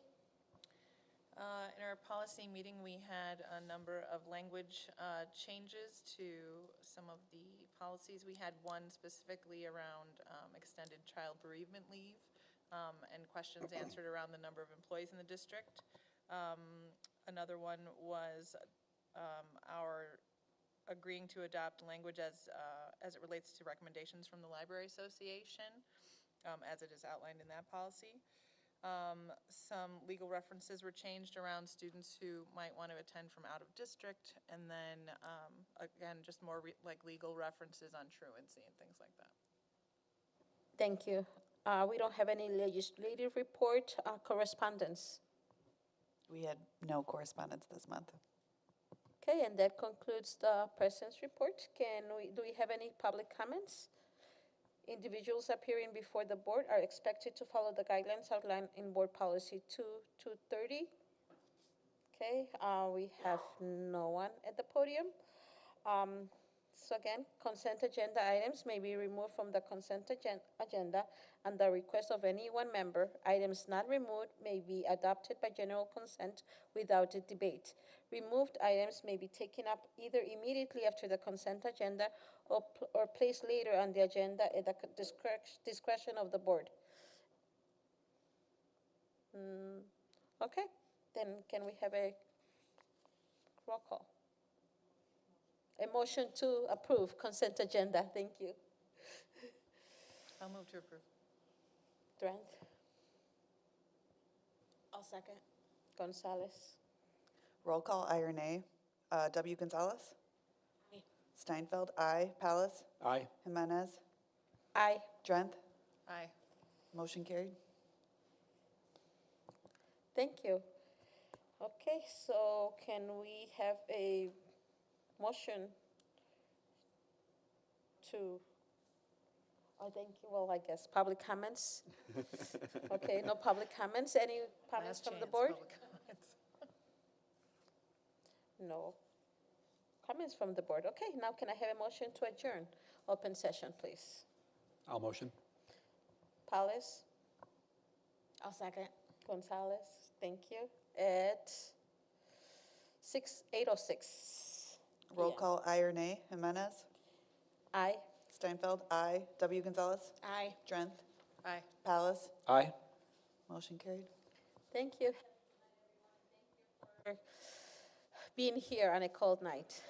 Speaker 21: In our policy meeting, we had a number of language changes to some of the policies. We had one specifically around extended child bereavement leave and questions answered around the number of employees in the district. Another one was our agreeing to adopt language as it relates to recommendations from the Library Association, as it is outlined in that policy. Some legal references were changed around students who might want to attend from out of district, and then again, just more like legal references on truancy and things like that.
Speaker 1: Thank you. We don't have any legislative report correspondence.
Speaker 3: We had no correspondence this month.
Speaker 1: Okay, and that concludes the president's report. Do we have any public comments? Individuals appearing before the board are expected to follow the guidelines outlined in Board Policy 230. Okay, we have no one at the podium. So again, consent agenda items may be removed from the consent agenda at the request of any one member. Items not removed may be adopted by general consent without a debate. Removed items may be taken up either immediately after the consent agenda or placed later on the agenda at the discretion of the board. Okay, then can we have a roll call? A motion to approve consent agenda. Thank you.
Speaker 21: I'll move to approve.
Speaker 1: Drent,
Speaker 20: I'll second.
Speaker 1: Gonzalez,
Speaker 3: Roll call, aye or nay. W. Gonzalez?
Speaker 20: Aye.
Speaker 3: Steinfeld, aye. Palace?
Speaker 2: Aye.
Speaker 3: Jimenez?
Speaker 1: aye.
Speaker 3: Drenth?
Speaker 21: Aye.
Speaker 3: Motion carried.
Speaker 1: Thank you. Okay, so can we have a motion to, thank you, well, I guess, public comments? Okay, no public comments. Any comments
Speaker 21: Last
Speaker 1: from the
Speaker 21: chance,
Speaker 1: board?
Speaker 21: public comments.
Speaker 1: No comments from the board. Okay, now can I have a motion to adjourn? Open session, please.
Speaker 2: I'll motion.
Speaker 1: Palace,
Speaker 20: I'll second.
Speaker 1: Gonzalez, thank you. At 8:06.
Speaker 3: Roll call, aye or nay. Jimenez?
Speaker 1: Aye.
Speaker 3: Steinfeld, aye. W. Gonzalez?
Speaker 20: Aye.
Speaker 3: Drenth?
Speaker 21: Aye.
Speaker 3: Palace?
Speaker 2: Aye.
Speaker 3: Motion carried.
Speaker 1: Thank you. Thank you for being here on a cold night.